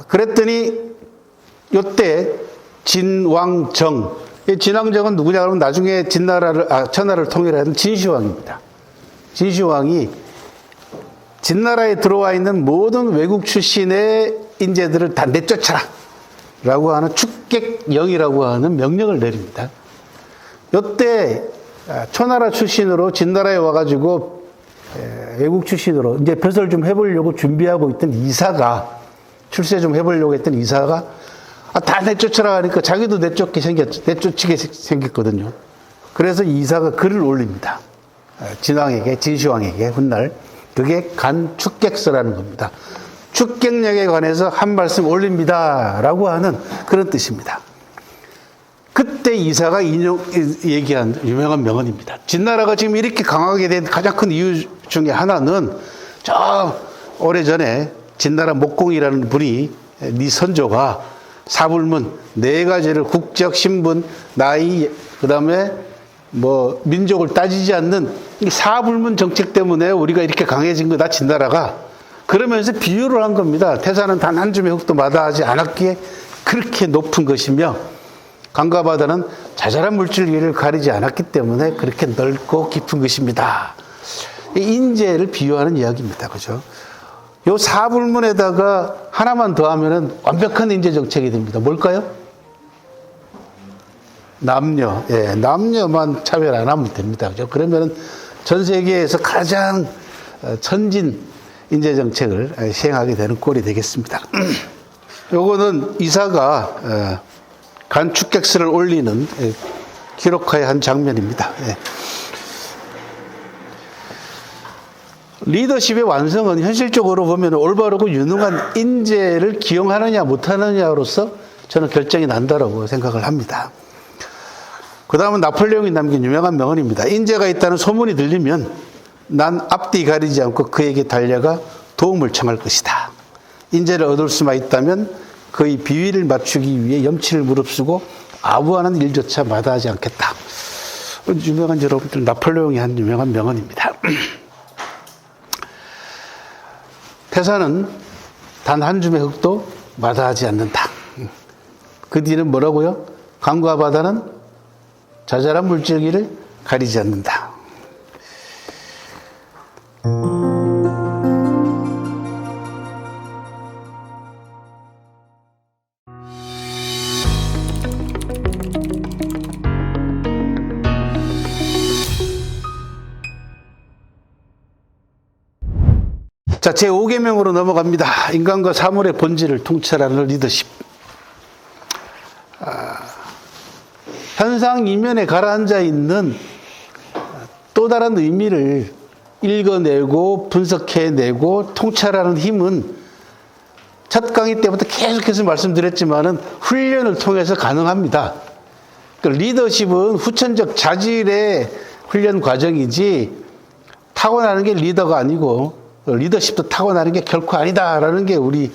[SPEAKER 1] 그랬더니 요때 진왕정, 진왕정은 누구냐 그러면 나중에 천하를 통일하는 진시황입니다. 진시황이 진나라에 들어와 있는 모든 외국 출신의 인재들을 다 내쫓아라 라고 하는 축객령이라고 하는 명령을 내립니다. 이때 초나라 출신으로 진나라에 와가지고 외국 출신으로 이제 벼슬 좀 해보려고 준비하고 있던 이사가, 출세 좀 해보려고 했던 이사가 다 내쫓아라 하니까 자기도 내쫓히게 생겼거든요. 그래서 이사가 글을 올립니다. 진시황에게 훗날. 그게 간축객서라는 겁니다. 축객령에 관해서 한 말씀 올립니다 라고 하는 그런 뜻입니다. 그때 이사가 얘기한 유명한 명언입니다. 진나라가 지금 이렇게 강하게 된 가장 큰 이유 중에 하나는 저 오래전에 진나라 목공이라는 분이 네 선조가 사불문 네 가지를 국적, 신분, 나이, 그 다음에 뭐 민족을 따지지 않는 이 사불문 정책 때문에 우리가 이렇게 강해진 거다 진나라가. 그러면서 비유를 한 겁니다. 태산은 단 한 줌의 흙도 마다하지 않았기에 그렇게 높은 것이며 강과 바다는 자잘한 물질 위를 가리지 않았기 때문에 그렇게 넓고 깊은 것입니다. 인재를 비유하는 이야기입니다. 그죠? 요 사불문에다가 하나만 더하면은 완벽한 인재 정책이 됩니다. 뭘까요? 남녀. 예, 남녀만 차별 안 하면 됩니다. 그죠? 그러면은 전 세계에서 가장 선진 인재 정책을 시행하게 되는 꼴이 되겠습니다. 요거는 이사가 간축객수를 올리는 기록화의 한 장면입니다. 리더십의 완성은 현실적으로 보면 올바르고 유능한 인재를 기용하느냐 못하느냐로서 저는 결정이 난다라고 생각을 합니다. 그 다음은 나폴레옹이 남긴 유명한 명언입니다. 인재가 있다는 소문이 들리면 난 앞뒤 가리지 않고 그에게 달려가 도움을 청할 것이다. 인재를 얻을 수만 있다면 그의 비위를 맞추기 위해 염치를 무릅쓰고 아부하는 일조차 마다하지 않겠다. 유명한 여러분들 나폴레옹이 한 유명한 명언입니다. 태산은 단 한 줌의 흙도 마다하지 않는다. 그 뒤는 뭐라고요? 강과 바다는 자잘한 물질기를 가리지 않는다. 자, 제5계명으로 넘어갑니다. 인간과 사물의 본질을 통찰하는 리더십. 현상 이면에 가라앉아 있는 또 다른 의미를 읽어내고 분석해내고 통찰하는 힘은 첫 강의 때부터 계속해서 말씀드렸지만은 훈련을 통해서 가능합니다. 리더십은 후천적 자질의 훈련 과정이지 타고나는 게 리더가 아니고 리더십도 타고나는 게 결코 아니다라는 게 우리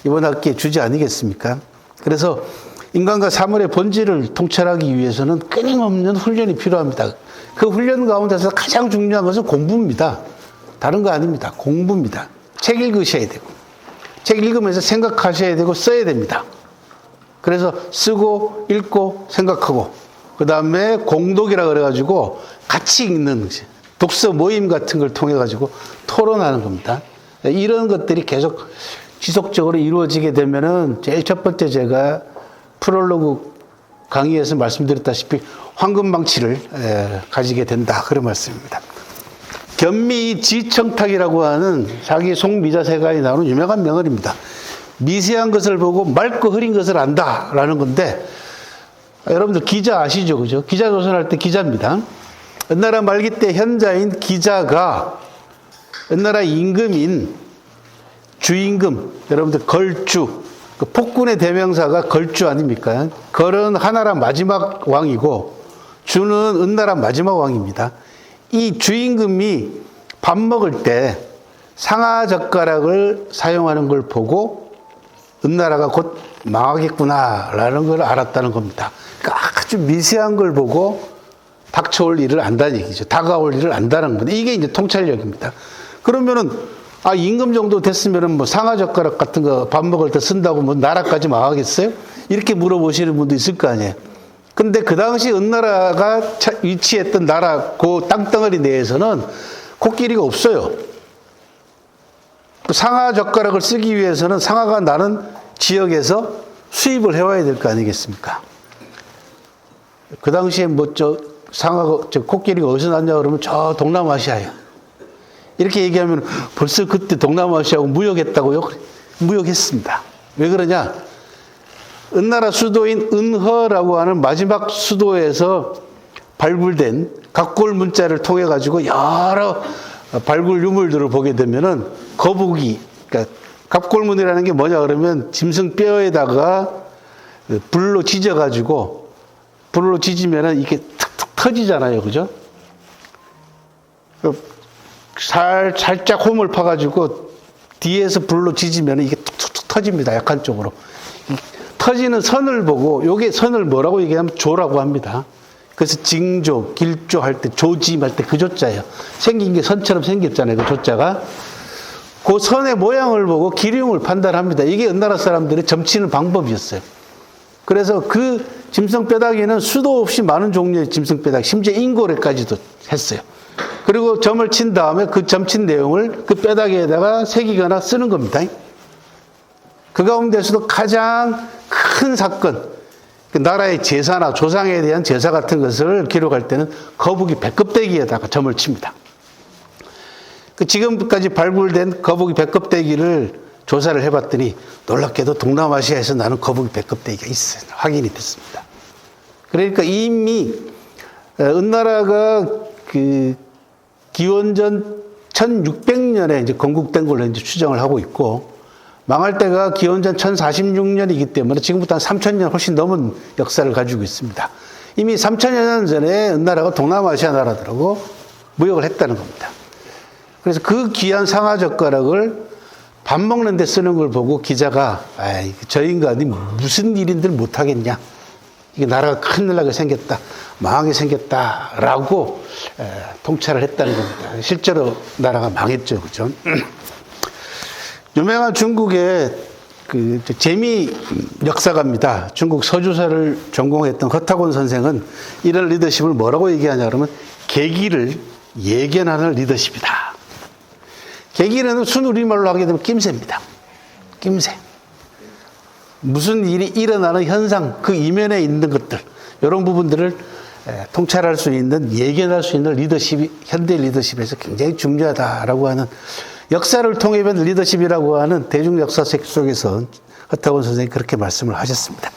[SPEAKER 1] 이번 학기의 주제 아니겠습니까? 그래서 인간과 사물의 본질을 통찰하기 위해서는 끊임없는 훈련이 필요합니다. 그 훈련 가운데서 가장 중요한 것은 공부입니다. 다른 거 아닙니다. 공부입니다. 책 읽으셔야 되고 책 읽으면서 생각하셔야 되고 써야 됩니다. 그래서 쓰고 읽고 생각하고 그 다음에 공독이라 그래가지고 같이 읽는 독서 모임 같은 걸 통해 가지고 토론하는 겁니다. 이런 것들이 계속 지속적으로 이루어지게 되면은 제일 첫 번째 제가 프롤로그 강의에서 말씀드렸다시피 황금망치를 가지게 된다 그런 말씀입니다. 견미지청탁이라고 하는 자기 송미자세가에 나오는 유명한 명언입니다. 미세한 것을 보고 맑고 흐린 것을 안다라는 건데 여러분들 기자 아시죠, 그죠? 기자 조선할 때 기자입니다. 은나라 말기 때 현자인 기자가 은나라 임금인 주임금, 여러분들 걸주, 그 폭군의 대명사가 걸주 아닙니까? 걸은 하나라 마지막 왕이고 주는 은나라 마지막 왕입니다. 이 주임금이 밥 먹을 때 상하젓가락을 사용하는 걸 보고 은나라가 곧 망하겠구나라는 걸 알았다는 겁니다. 그러니까 아주 미세한 걸 보고 닥쳐올 일을 안다는 얘기죠. 다가올 일을 안다는 건데 이게 이제 통찰력입니다. 그러면은 임금 정도 됐으면은 뭐 상하젓가락 같은 거 밥 먹을 때 쓴다고 뭐 나라까지 망하겠어요? 이렇게 물어보시는 분도 있을 거 아니에요. 근데 그 당시 은나라가 위치했던 나라 그 땅덩어리 내에서는 코끼리가 없어요. 상하젓가락을 쓰기 위해서는 상하가 나는 지역에서 수입을 해와야 될 거 아니겠습니까? 그 당시에 코끼리가 어디서 났냐 그러면 저 동남아시아예요. 이렇게 얘기하면 벌써 그때 동남아시아하고 무역했다고요? 무역했습니다. 왜 그러냐? 은나라 수도인 은허라고 하는 마지막 수도에서 발굴된 각골 문자를 통해 가지고 여러 발굴 유물들을 보게 되면은 거북이, 그러니까 갑골문이라는 게 뭐냐 그러면 짐승 뼈에다가 불로 지져 가지고 불로 지지면은 이게 툭툭 터지잖아요, 그죠? 살짝 홈을 파가지고 뒤에서 불로 지지면 이게 툭툭툭 터집니다. 약한 쪽으로. 터지는 선을 보고 요게 선을 뭐라고 얘기하면 조라고 합니다. 그래서 징조, 길조 할 때 조짐할 때 그 조자예요. 생긴 게 선처럼 생겼잖아요. 그 조자가. 그 선의 모양을 보고 기륭을 판단합니다. 이게 은나라 사람들이 점치는 방법이었어요. 그래서 그 짐승 뼈다귀는 수도 없이 많은 종류의 짐승 뼈다귀, 심지어 인고래까지도 했어요. 그리고 점을 친 다음에 그 점친 내용을 그 뼈다귀에다가 새기거나 쓰는 겁니다. 그 가운데서도 가장 큰 사건, 그 나라의 제사나 조상에 대한 제사 같은 것을 기록할 때는 거북이 배껍데기에다가 점을 칩니다. 그 지금까지 발굴된 거북이 배껍데기를 조사를 해봤더니 놀랍게도 동남아시아에서 나는 거북이 배껍데기가 있어요. 확인이 됐습니다. 그러니까 이미 은나라가 그 기원전 1600년에 이제 건국된 걸로 이제 추정을 하고 있고, 망할 때가 기원전 1046년이기 때문에 지금부터 한 3000년 훨씬 넘은 역사를 가지고 있습니다. 이미 3000여 년 전에 은나라가 동남아시아 나라들하고 무역을 했다는 겁니다. 그래서 그 귀한 상하젓가락을 밥 먹는 데 쓰는 걸 보고 기자가 저 인간이 무슨 일인들 못하겠냐, 이게 나라가 큰일 나게 생겼다, 망하게 생겼다라고 통찰을 했다는 겁니다. 실제로 나라가 망했죠, 그죠? 유명한 중국의 그 재미 역사가입니다. 중국 서주사를 전공했던 허타곤 선생은 이런 리더십을 뭐라고 얘기하냐 그러면 계기를 예견하는 리더십이다. 계기는 순우리말로 하게 되면 낌새입니다. 낌새. 무슨 일이 일어나는 현상, 그 이면에 있는 것들, 이런 부분들을 통찰할 수 있는, 예견할 수 있는 리더십이 현대 리더십에서 굉장히 중요하다라고 하는, 역사를 통해 본 리더십이라고 하는 대중 역사책 속에서 허타곤 선생님이 그렇게 말씀을 하셨습니다.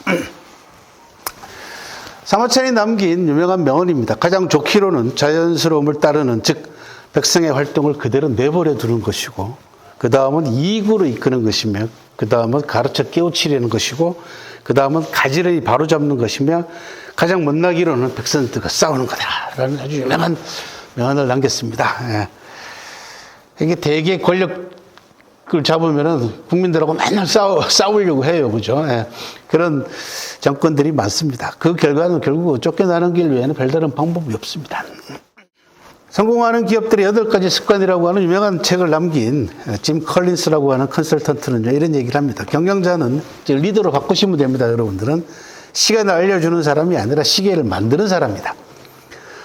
[SPEAKER 1] 사마천이 남긴 유명한 명언입니다. 가장 좋기로는 자연스러움을 따르는, 즉 백성의 활동을 그대로 내버려 두는 것이고, 그 다음은 이익으로 이끄는 것이며, 그 다음은 가르쳐 깨우치려는 것이고, 그 다음은 가지런히 바로잡는 것이며, 가장 못나기로는 백성들과 싸우는 거다라는 아주 유명한 명언을 남겼습니다. 이게 대개 권력을 잡으면은 국민들하고 맨날 싸우려고 해요. 그죠? 그런 정권들이 많습니다. 그 결과는 결국 쫓겨나는 길 외에는 별다른 방법이 없습니다. 성공하는 기업들의 8가지 습관이라고 하는 유명한 책을 남긴 짐 컬린스라고 하는 컨설턴트는 이런 얘기를 합니다. 경영자는 리더로 바꾸시면 됩니다. 여러분들은 시간을 알려주는 사람이 아니라 시계를 만드는 사람이다.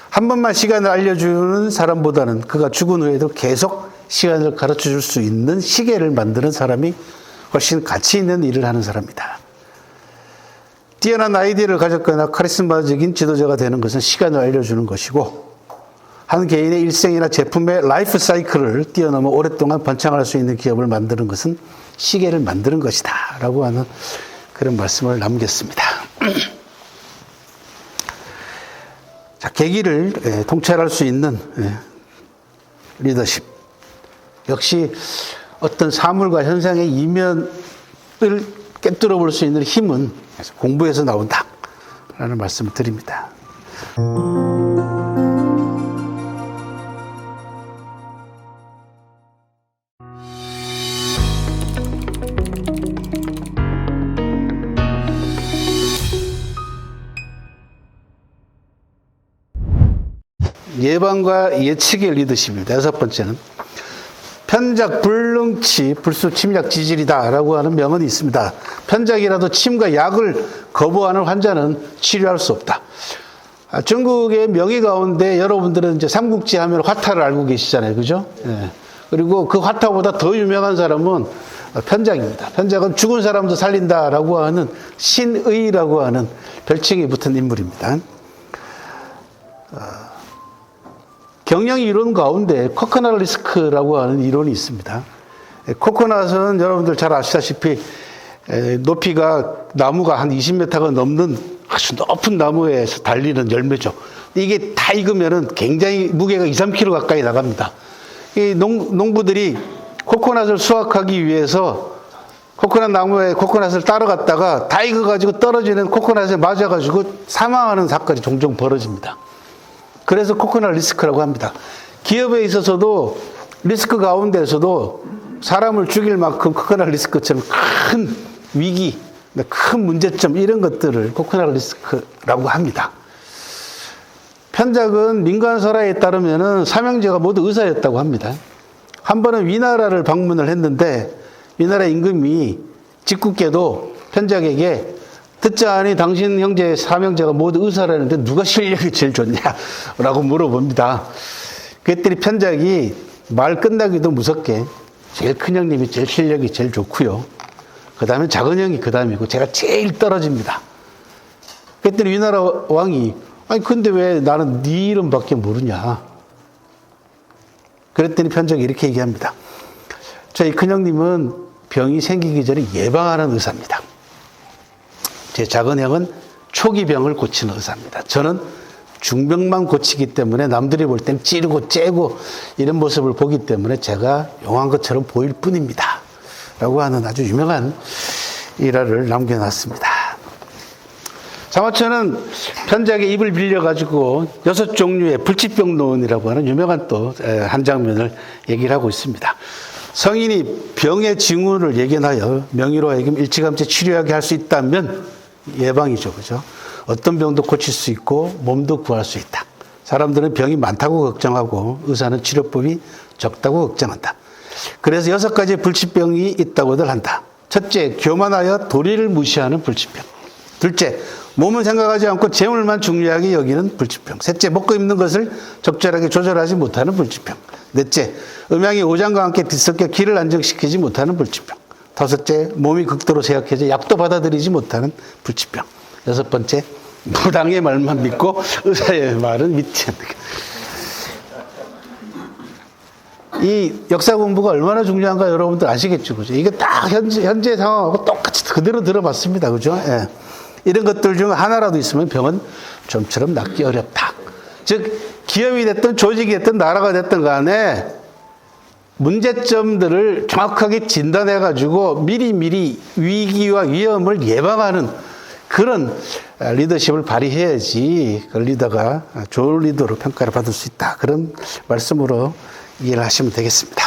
[SPEAKER 1] 한 번만 시간을 알려주는 사람보다는 그가 죽은 후에도 계속 시간을 가르쳐 줄 수 있는 시계를 만드는 사람이 훨씬 가치 있는 일을 하는 사람이다. 뛰어난 아이디어를 가졌거나 카리스마적인 지도자가 되는 것은 시간을 알려주는 것이고, 한 개인의 일생이나 제품의 라이프 사이클을 뛰어넘어 오랫동안 번창할 수 있는 기업을 만드는 것은 시계를 만드는 것이다 라고 하는 그런 말씀을 남겼습니다. 자, 계기를 통찰할 수 있는 리더십, 역시 어떤 사물과 현상의 이면을 꿰뚫어 볼 수 있는 힘은 공부에서 나온다 라는 말씀을 드립니다. 예방과 예측의 리더십입니다. 6번째는 편작, 불능치, 불수, 침약, 지질이다라고 하는 명언이 있습니다. 편작이라도 침과 약을 거부하는 환자는 치료할 수 없다. 중국의 명의 가운데 여러분들은 이제 삼국지 하면 화타를 알고 계시잖아요. 그죠? 예. 그리고 그 화타보다 더 유명한 사람은 편작입니다. 편작은 죽은 사람도 살린다라고 하는 신의라고 하는 별칭이 붙은 인물입니다. 경영 이론 가운데 코코넛 리스크라고 하는 이론이 있습니다. 코코넛은 여러분들 잘 아시다시피 높이가 나무가 한 20m가 넘는 아주 높은 나무에서 달리는 열매죠. 이게 다 익으면은 굉장히 무게가 2, 3kg 가까이 나갑니다. 이 농부들이 코코넛을 수확하기 위해서 코코넛 나무에 코코넛을 따라갔다가 다 익어가지고 떨어지는 코코넛에 맞아가지고 사망하는 사건이 종종 벌어집니다. 그래서 코코넛 리스크라고 합니다. 기업에 있어서도 리스크 가운데서도 사람을 죽일 만큼 코코넛 리스크처럼 큰 위기, 큰 문제점 이런 것들을 코코넛 리스크라고 합니다. 편작은 민간 설화에 따르면 삼형제가 모두 의사였다고 합니다. 한 번은 위나라를 방문을 했는데 위나라 임금이 짓궂게도 편작에게 듣자하니 당신 형제 사명자가 모두 의사라는데 누가 실력이 제일 좋냐라고 물어봅니다. 그랬더니 편작이 말 끝나기도 무섭게 제일 큰 형님이 제일 실력이 제일 좋고요. 그 다음에 작은 형이 그 다음이고 제가 제일 떨어집니다. 그랬더니 위나라 왕이 아니 근데 왜 나는 네 이름밖에 모르냐. 그랬더니 편작이 이렇게 얘기합니다. 저희 큰형님은 병이 생기기 전에 예방하는 의사입니다. 제 작은 형은 초기 병을 고치는 의사입니다. 저는 중병만 고치기 때문에 남들이 볼 땐 찌르고 째고 이런 모습을 보기 때문에 제가 용한 것처럼 보일 뿐입니다. 라고 하는 아주 유명한 일화를 남겨놨습니다. 사마천은 편작의 입을 빌려가지고 6종류의 불치병론이라고 하는 유명한 또 한 장면을 얘기를 하고 있습니다. 성인이 병의 징후를 예견하여 명의로하여금 일찌감치 치료하게 할 수 있다면 예방이죠. 그죠? 어떤 병도 고칠 수 있고 몸도 구할 수 있다. 사람들은 병이 많다고 걱정하고 의사는 치료법이 적다고 걱정한다. 그래서 6가지의 불치병이 있다고들 한다. 첫째, 교만하여 도리를 무시하는 불치병. 둘째, 몸은 생각하지 않고 재물만 중요하게 여기는 불치병. 셋째, 먹고 입는 것을 적절하게 조절하지 못하는 불치병. 넷째, 음양이 오장과 함께 뒤섞여 기를 안정시키지 못하는 불치병. 다섯째, 몸이 극도로 쇠약해져 약도 받아들이지 못하는 불치병. 여섯 번째, 무당의 말만 믿고 의사의 말은 믿지 않는. 이 역사 공부가 얼마나 중요한가 여러분들 아시겠죠, 그죠? 이게 딱 현재 상황하고 똑같이 그대로 들어봤습니다, 그죠? 예. 이런 것들 중 하나라도 있으면 병은 좀처럼 낫기 어렵다. 즉, 기업이 됐든 조직이 됐든 나라가 됐든 간에 문제점들을 정확하게 진단해가지고 미리미리 위기와 위험을 예방하는 그런 리더십을 발휘해야지 그 리더가 좋은 리더로 평가를 받을 수 있다. 그런 말씀으로 이해를 하시면 되겠습니다.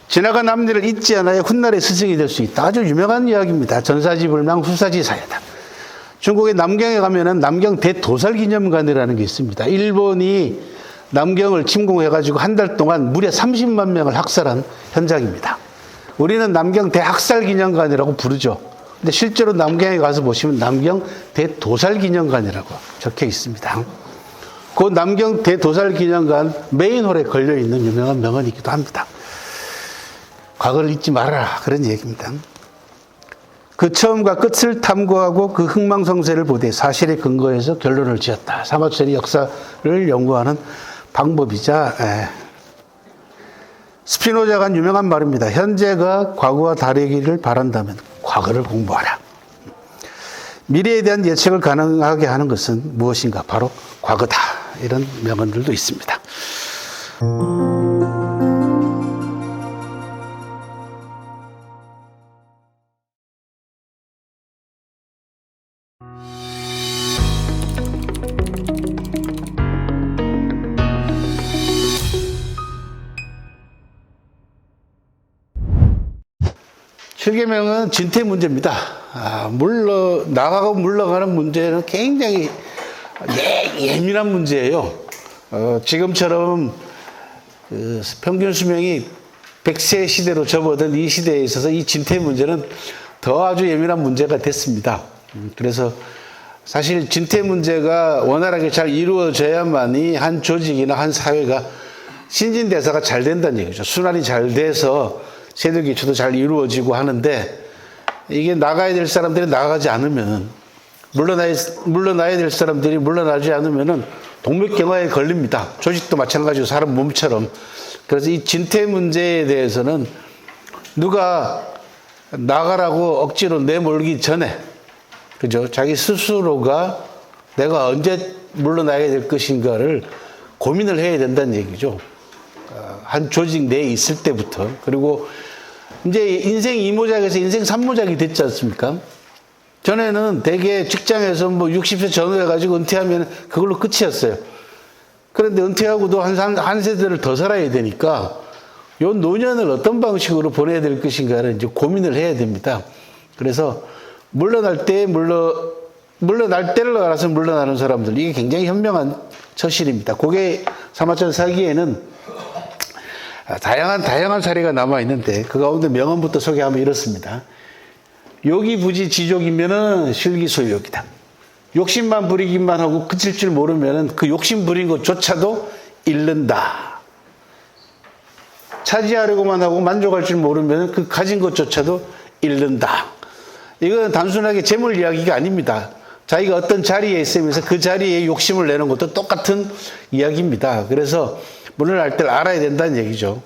[SPEAKER 1] 지나간 남일을 잊지 않아야 훗날의 스승이 될 수 있다. 아주 유명한 이야기입니다. 전사지불망 후사지사야다. 중국의 남경에 가면은 남경 대도살기념관이라는 게 있습니다. 일본이 남경을 침공해가지고 한 달 동안 무려 30만 명을 학살한 현장입니다. 우리는 남경 대학살기념관이라고 부르죠. 근데 실제로 남경에 가서 보시면 남경 대도살기념관이라고 적혀 있습니다. 그 남경 대도살기념관 메인홀에 걸려있는 유명한 명언이기도 합니다. 과거를 잊지 말아라. 그런 얘기입니다. 그 처음과 끝을 탐구하고 그 흥망성쇠를 보되 사실에 근거해서 결론을 지었다. 사마천이 역사를 연구하는 방법이자 스피노자가 한 유명한 말입니다. 현재가 과거와 다르기를 바란다면 과거를 공부하라. 미래에 대한 예측을 가능하게 하는 것은 무엇인가? 바로 과거다. 이런 명언들도 있습니다. 실계명은 진퇴 문제입니다. 나가고 물러가는 문제는 굉장히 예민한 문제예요. 지금처럼 그 평균 수명이 100세 시대로 접어든 이 시대에 있어서 이 진퇴 문제는 더 아주 예민한 문제가 됐습니다. 그래서 사실 진퇴 문제가 원활하게 잘 이루어져야만이 한 조직이나 한 사회가 신진대사가 잘 된다는 얘기죠. 순환이 잘 돼서 세대 교체도 잘 이루어지고 하는데 이게 나가야 될 사람들이 나가지 않으면 물러나야 될 사람들이 물러나지 않으면은 동맥경화에 걸립니다. 조직도 마찬가지고 사람 몸처럼. 그래서 이 진퇴 문제에 대해서는 누가 나가라고 억지로 내몰기 전에 그죠? 자기 스스로가 내가 언제 물러나야 될 것인가를 고민을 해야 된다는 얘기죠. 한 조직 내에 있을 때부터. 그리고 이제 인생 2모작에서 인생 3모작이 됐지 않습니까? 전에는 대개 직장에서 뭐 60세 전후 해가지고 은퇴하면 그걸로 끝이었어요. 그런데 은퇴하고도 한 세대를 더 살아야 되니까 요 노년을 어떤 방식으로 보내야 될 것인가를 이제 고민을 해야 됩니다. 그래서 물러날 때를 알아서 물러나는 사람들, 이게 굉장히 현명한 처신입니다. 그게 사마천 사기에는 다양한 사례가 남아 있는데 그 가운데 명언부터 소개하면 이렇습니다. 욕이 부지 지족이면은 실기소욕이다. 욕심만 부리기만 하고 그칠 줄 모르면은 그 욕심 부린 것조차도 잃는다. 차지하려고만 하고 만족할 줄 모르면은 그 가진 것조차도 잃는다. 이건 단순하게 재물 이야기가 아닙니다. 자기가 어떤 자리에 있으면서 그 자리에 욕심을 내는 것도 똑같은 이야기입니다. 그래서 문을 알 때를 알아야 된다는 얘기죠.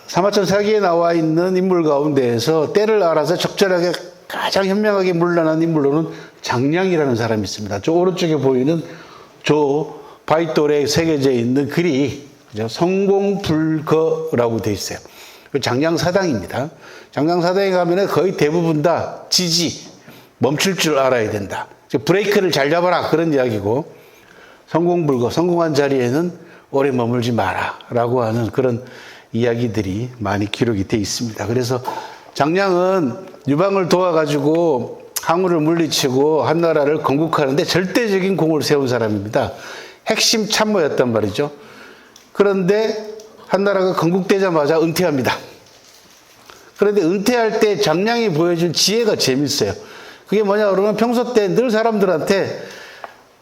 [SPEAKER 1] 사마천 사기에 나와 있는 인물 가운데에서 때를 알아서 적절하게 가장 현명하게 물러난 인물로는 장량이라는 사람이 있습니다. 저 오른쪽에 보이는 저 바위돌에 새겨져 있는 글이 성공불거라고 되어 있어요. 장량사당입니다. 장량사당에 가면 거의 대부분 다 지지, 멈출 줄 알아야 된다. 브레이크를 잘 잡아라 그런 이야기고, 성공불거, 성공한 자리에는 오래 머물지 마라 라고 하는 그런 이야기들이 많이 기록이 되어 있습니다. 그래서 장량은 유방을 도와가지고 항우를 물리치고 한나라를 건국하는데 절대적인 공을 세운 사람입니다. 핵심 참모였단 말이죠. 그런데 한나라가 건국되자마자 은퇴합니다. 그런데 은퇴할 때 장량이 보여준 지혜가 재밌어요. 그게 뭐냐 그러면 평소 때 늘 사람들한테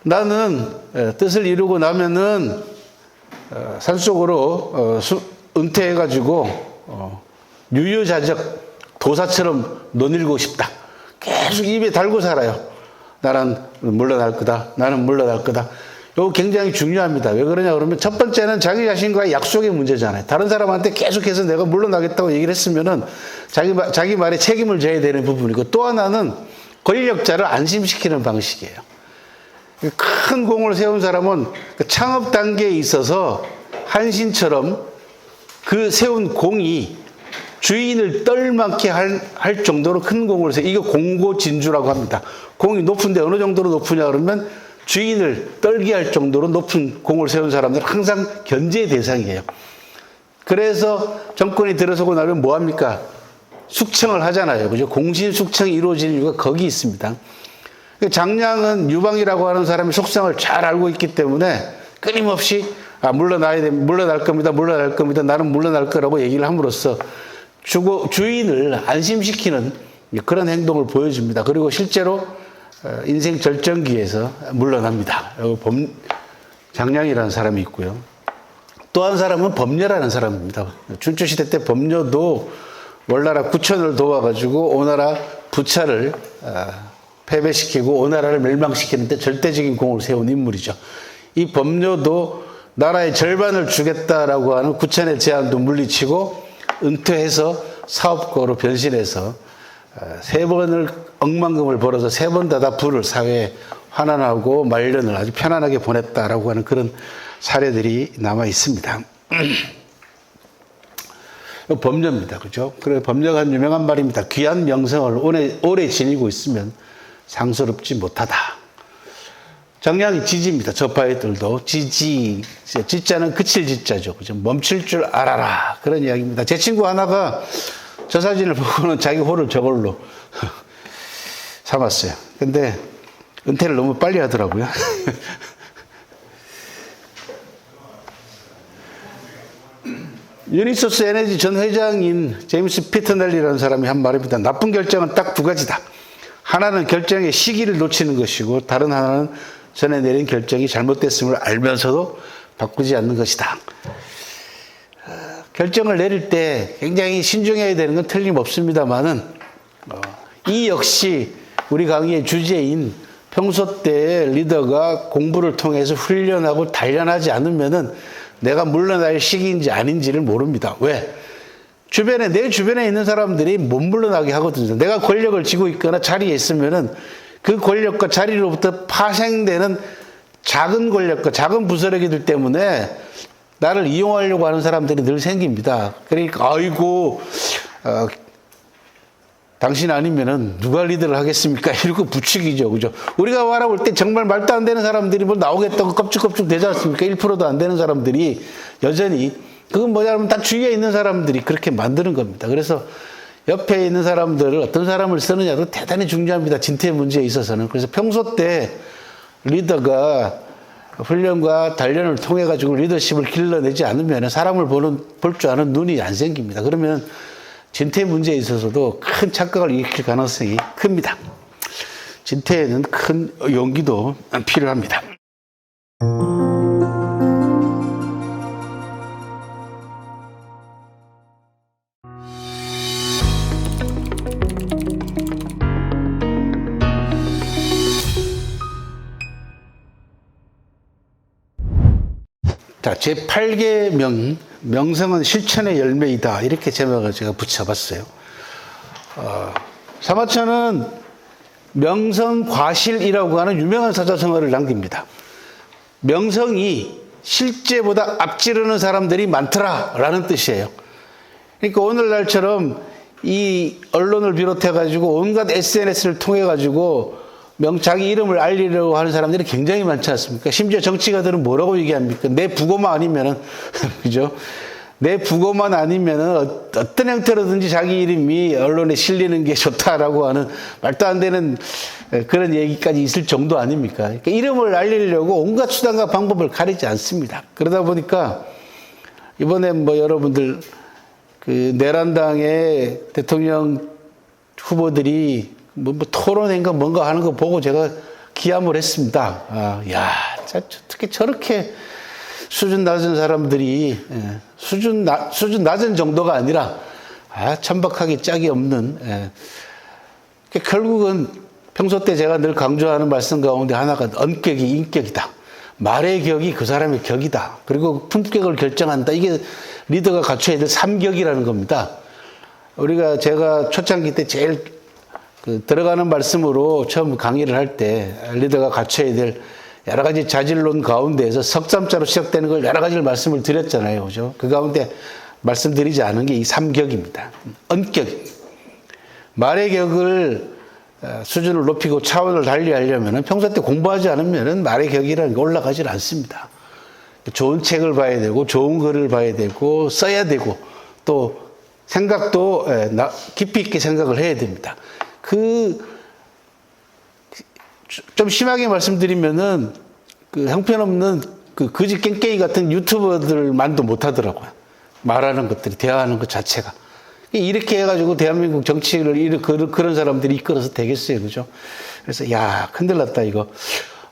[SPEAKER 1] 나는 뜻을 이루고 나면은 산속으로 은퇴해가지고 유유자적 도사처럼 논일고 싶다. 계속 입에 달고 살아요. 나는 물러날 거다. 나는 물러날 거다. 이거 굉장히 중요합니다. 왜 그러냐 그러면 첫 번째는 자기 자신과의 약속의 문제잖아요. 다른 사람한테 계속해서 내가 물러나겠다고 얘기를 했으면은 자기 말에 책임을 져야 되는 부분이고, 또 하나는 권력자를 안심시키는 방식이에요. 큰 공을 세운 사람은 그 창업 단계에 있어서 한신처럼 그 세운 공이 주인을 떨만게 할 정도로 큰 공을 세워. 이거 공고진주라고 합니다. 공이 높은데 어느 정도로 높으냐 그러면 주인을 떨게 할 정도로 높은 공을 세운 사람들은 항상 견제의 대상이에요. 그래서 정권이 들어서고 나면 뭐합니까? 숙청을 하잖아요. 그죠? 공신숙청이 이루어지는 이유가 거기 있습니다. 장량은 유방이라고 하는 사람의 속성을 잘 알고 있기 때문에 끊임없이 물러날 겁니다. 나는 물러날 거라고 얘기를 함으로써 주인을 안심시키는 그런 행동을 보여줍니다. 그리고 실제로 인생 절정기에서 물러납니다. 장량이라는 사람이 있고요. 또 한 사람은 범녀라는 사람입니다. 춘추시대 때 범녀도 월나라 구천을 도와가지고 오나라 부차를 패배시키고 오나라를 멸망시키는데 절대적인 공을 세운 인물이죠. 이 범녀도 나라의 절반을 주겠다라고 하는 구천의 제안도 물리치고 은퇴해서 사업가로 변신해서 3번을 억만금을 벌어서 3번 다 부를 사회에 환원하고 말년을 아주 편안하게 보냈다라고 하는 그런 사례들이 남아 있습니다. 범녀입니다. 그죠? 그래, 범녀가 한 유명한 말입니다. 귀한 명성을 오래 지니고 있으면 상스럽지 못하다. 장량이 지지입니다. 저파이들도 지자는 그칠 지자죠. 그죠? 멈출 줄 알아라. 그런 이야기입니다. 제 친구 하나가 저 사진을 보고는 자기 호를 저걸로 삼았어요. 근데 은퇴를 너무 빨리 하더라고요. 유니소스 에너지 전 회장인 제임스 피터넬리라는 사람이 한 말입니다. 나쁜 결정은 딱 2가지다. 하나는 결정의 시기를 놓치는 것이고, 다른 하나는 전에 내린 결정이 잘못됐음을 알면서도 바꾸지 않는 것이다. 결정을 내릴 때 굉장히 신중해야 되는 건 틀림없습니다만은, 이 역시 우리 강의의 주제인 평소 때 리더가 공부를 통해서 훈련하고 단련하지 않으면은 내가 물러날 시기인지 아닌지를 모릅니다. 왜? 내 주변에 있는 사람들이 못 물러나게 하거든요. 내가 권력을 쥐고 있거나 자리에 있으면은 그 권력과 자리로부터 파생되는 작은 권력과 작은 부스러기들 때문에 나를 이용하려고 하는 사람들이 늘 생깁니다. 그러니까, 당신 아니면은 누가 리더를 하겠습니까? 이러고 부추기죠. 그죠? 우리가 바라볼 때 정말 말도 안 되는 사람들이 뭐 나오겠다고 껍죽껍죽 되지 않습니까? 1%도 안 되는 사람들이 여전히, 그건 뭐냐면 다 주위에 있는 사람들이 그렇게 만드는 겁니다. 그래서 옆에 있는 사람들을 어떤 사람을 쓰느냐도 대단히 중요합니다. 진퇴 문제에 있어서는. 그래서 평소 때 리더가 훈련과 단련을 통해 가지고 리더십을 길러내지 않으면 사람을 볼 줄 아는 눈이 안 생깁니다. 그러면 진퇴 문제에 있어서도 큰 착각을 일으킬 가능성이 큽니다. 진퇴에는 큰 용기도 필요합니다. 자, 제8계 명성은 실천의 열매이다. 이렇게 제목을 제가 붙여봤어요. 사마천은 명성과실이라고 하는 유명한 사자성어를 남깁니다. 명성이 실제보다 앞지르는 사람들이 많더라라는 뜻이에요. 그러니까 오늘날처럼 이 언론을 비롯해가지고 온갖 SNS를 통해가지고 자기 이름을 알리려고 하는 사람들이 굉장히 많지 않습니까? 심지어 정치가들은 뭐라고 얘기합니까? 내 부고만 아니면은, 그죠? 내 부고만 아니면은 어떤 형태로든지 자기 이름이 언론에 실리는 게 좋다라고 하는 말도 안 되는 그런 얘기까지 있을 정도 아닙니까? 그러니까 이름을 알리려고 온갖 수단과 방법을 가리지 않습니다. 그러다 보니까 이번에 뭐 여러분들 그 내란당의 대통령 후보들이 뭐 토론인가 뭔가 하는 거 보고 제가 기함을 했습니다. 어떻게 저렇게 수준 낮은 사람들이, 수준 낮은 정도가 아니라, 천박하게 짝이 없는, 결국은 평소 때 제가 늘 강조하는 말씀 가운데 하나가 언격이 인격이다. 말의 격이 그 사람의 격이다. 그리고 품격을 결정한다. 이게 리더가 갖춰야 될 삼격이라는 겁니다. 제가 초창기 때 제일 들어가는 말씀으로 처음 강의를 할 때 리더가 갖춰야 될 여러 가지 자질론 가운데에서 석삼자로 시작되는 걸 여러 가지를 말씀을 드렸잖아요. 그죠? 그 가운데 말씀드리지 않은 게 이 삼격입니다. 언격. 말의 격을 수준을 높이고 차원을 달리하려면 평소 때 공부하지 않으면 말의 격이라는 게 올라가질 않습니다. 좋은 책을 봐야 되고 좋은 글을 봐야 되고 써야 되고 또 생각도 깊이 있게 생각을 해야 됩니다. 좀 심하게 말씀드리면은 형편없는 거지 깽깽이 같은 유튜버들만도 못하더라고요. 말하는 것들이, 대화하는 것 자체가. 이렇게 해가지고 대한민국 정치를 그런 사람들이 이끌어서 되겠어요. 그죠? 그래서, 큰일 났다, 이거.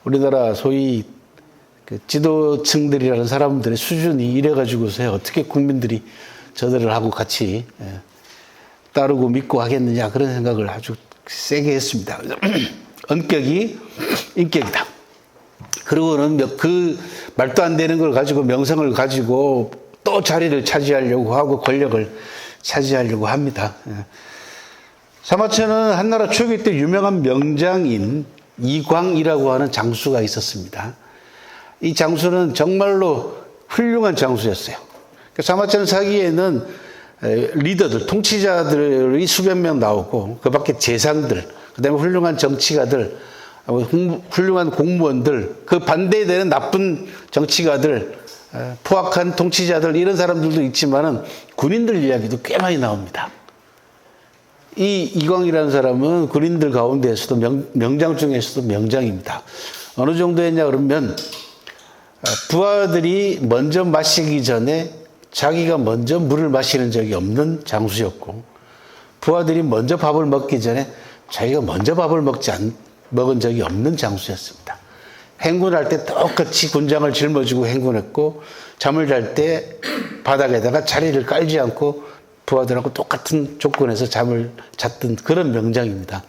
[SPEAKER 1] 우리나라 소위 지도층들이라는 사람들의 수준이 이래가지고서 어떻게 국민들이 저들을 하고 같이 따르고 믿고 하겠느냐, 그런 생각을 아주 세게 했습니다. 언격이 인격이다. 그리고는 그 말도 안 되는 걸 가지고 명성을 가지고 또 자리를 차지하려고 하고 권력을 차지하려고 합니다. 사마천은 한나라 초기 때 유명한 명장인 이광이라고 하는 장수가 있었습니다. 이 장수는 정말로 훌륭한 장수였어요. 사마천 사기에는 리더들, 통치자들이 수백 명 나오고 그 밖에 재상들, 그 다음에 훌륭한 정치가들, 훌륭한 공무원들, 그 반대되는 나쁜 정치가들, 포악한 통치자들, 이런 사람들도 있지만은 군인들 이야기도 꽤 많이 나옵니다. 이 이광이라는 사람은 군인들 가운데에서도 명장 중에서도 명장입니다. 어느 정도였냐 그러면 부하들이 먼저 마시기 전에 자기가 먼저 물을 마시는 적이 없는 장수였고, 부하들이 먼저 밥을 먹기 전에 자기가 먼저 밥을 먹은 적이 없는 장수였습니다. 행군할 때 똑같이 군장을 짊어지고 행군했고, 잠을 잘 때 바닥에다가 자리를 깔지 않고 부하들하고 똑같은 조건에서 잠을 잤던 그런 명장입니다.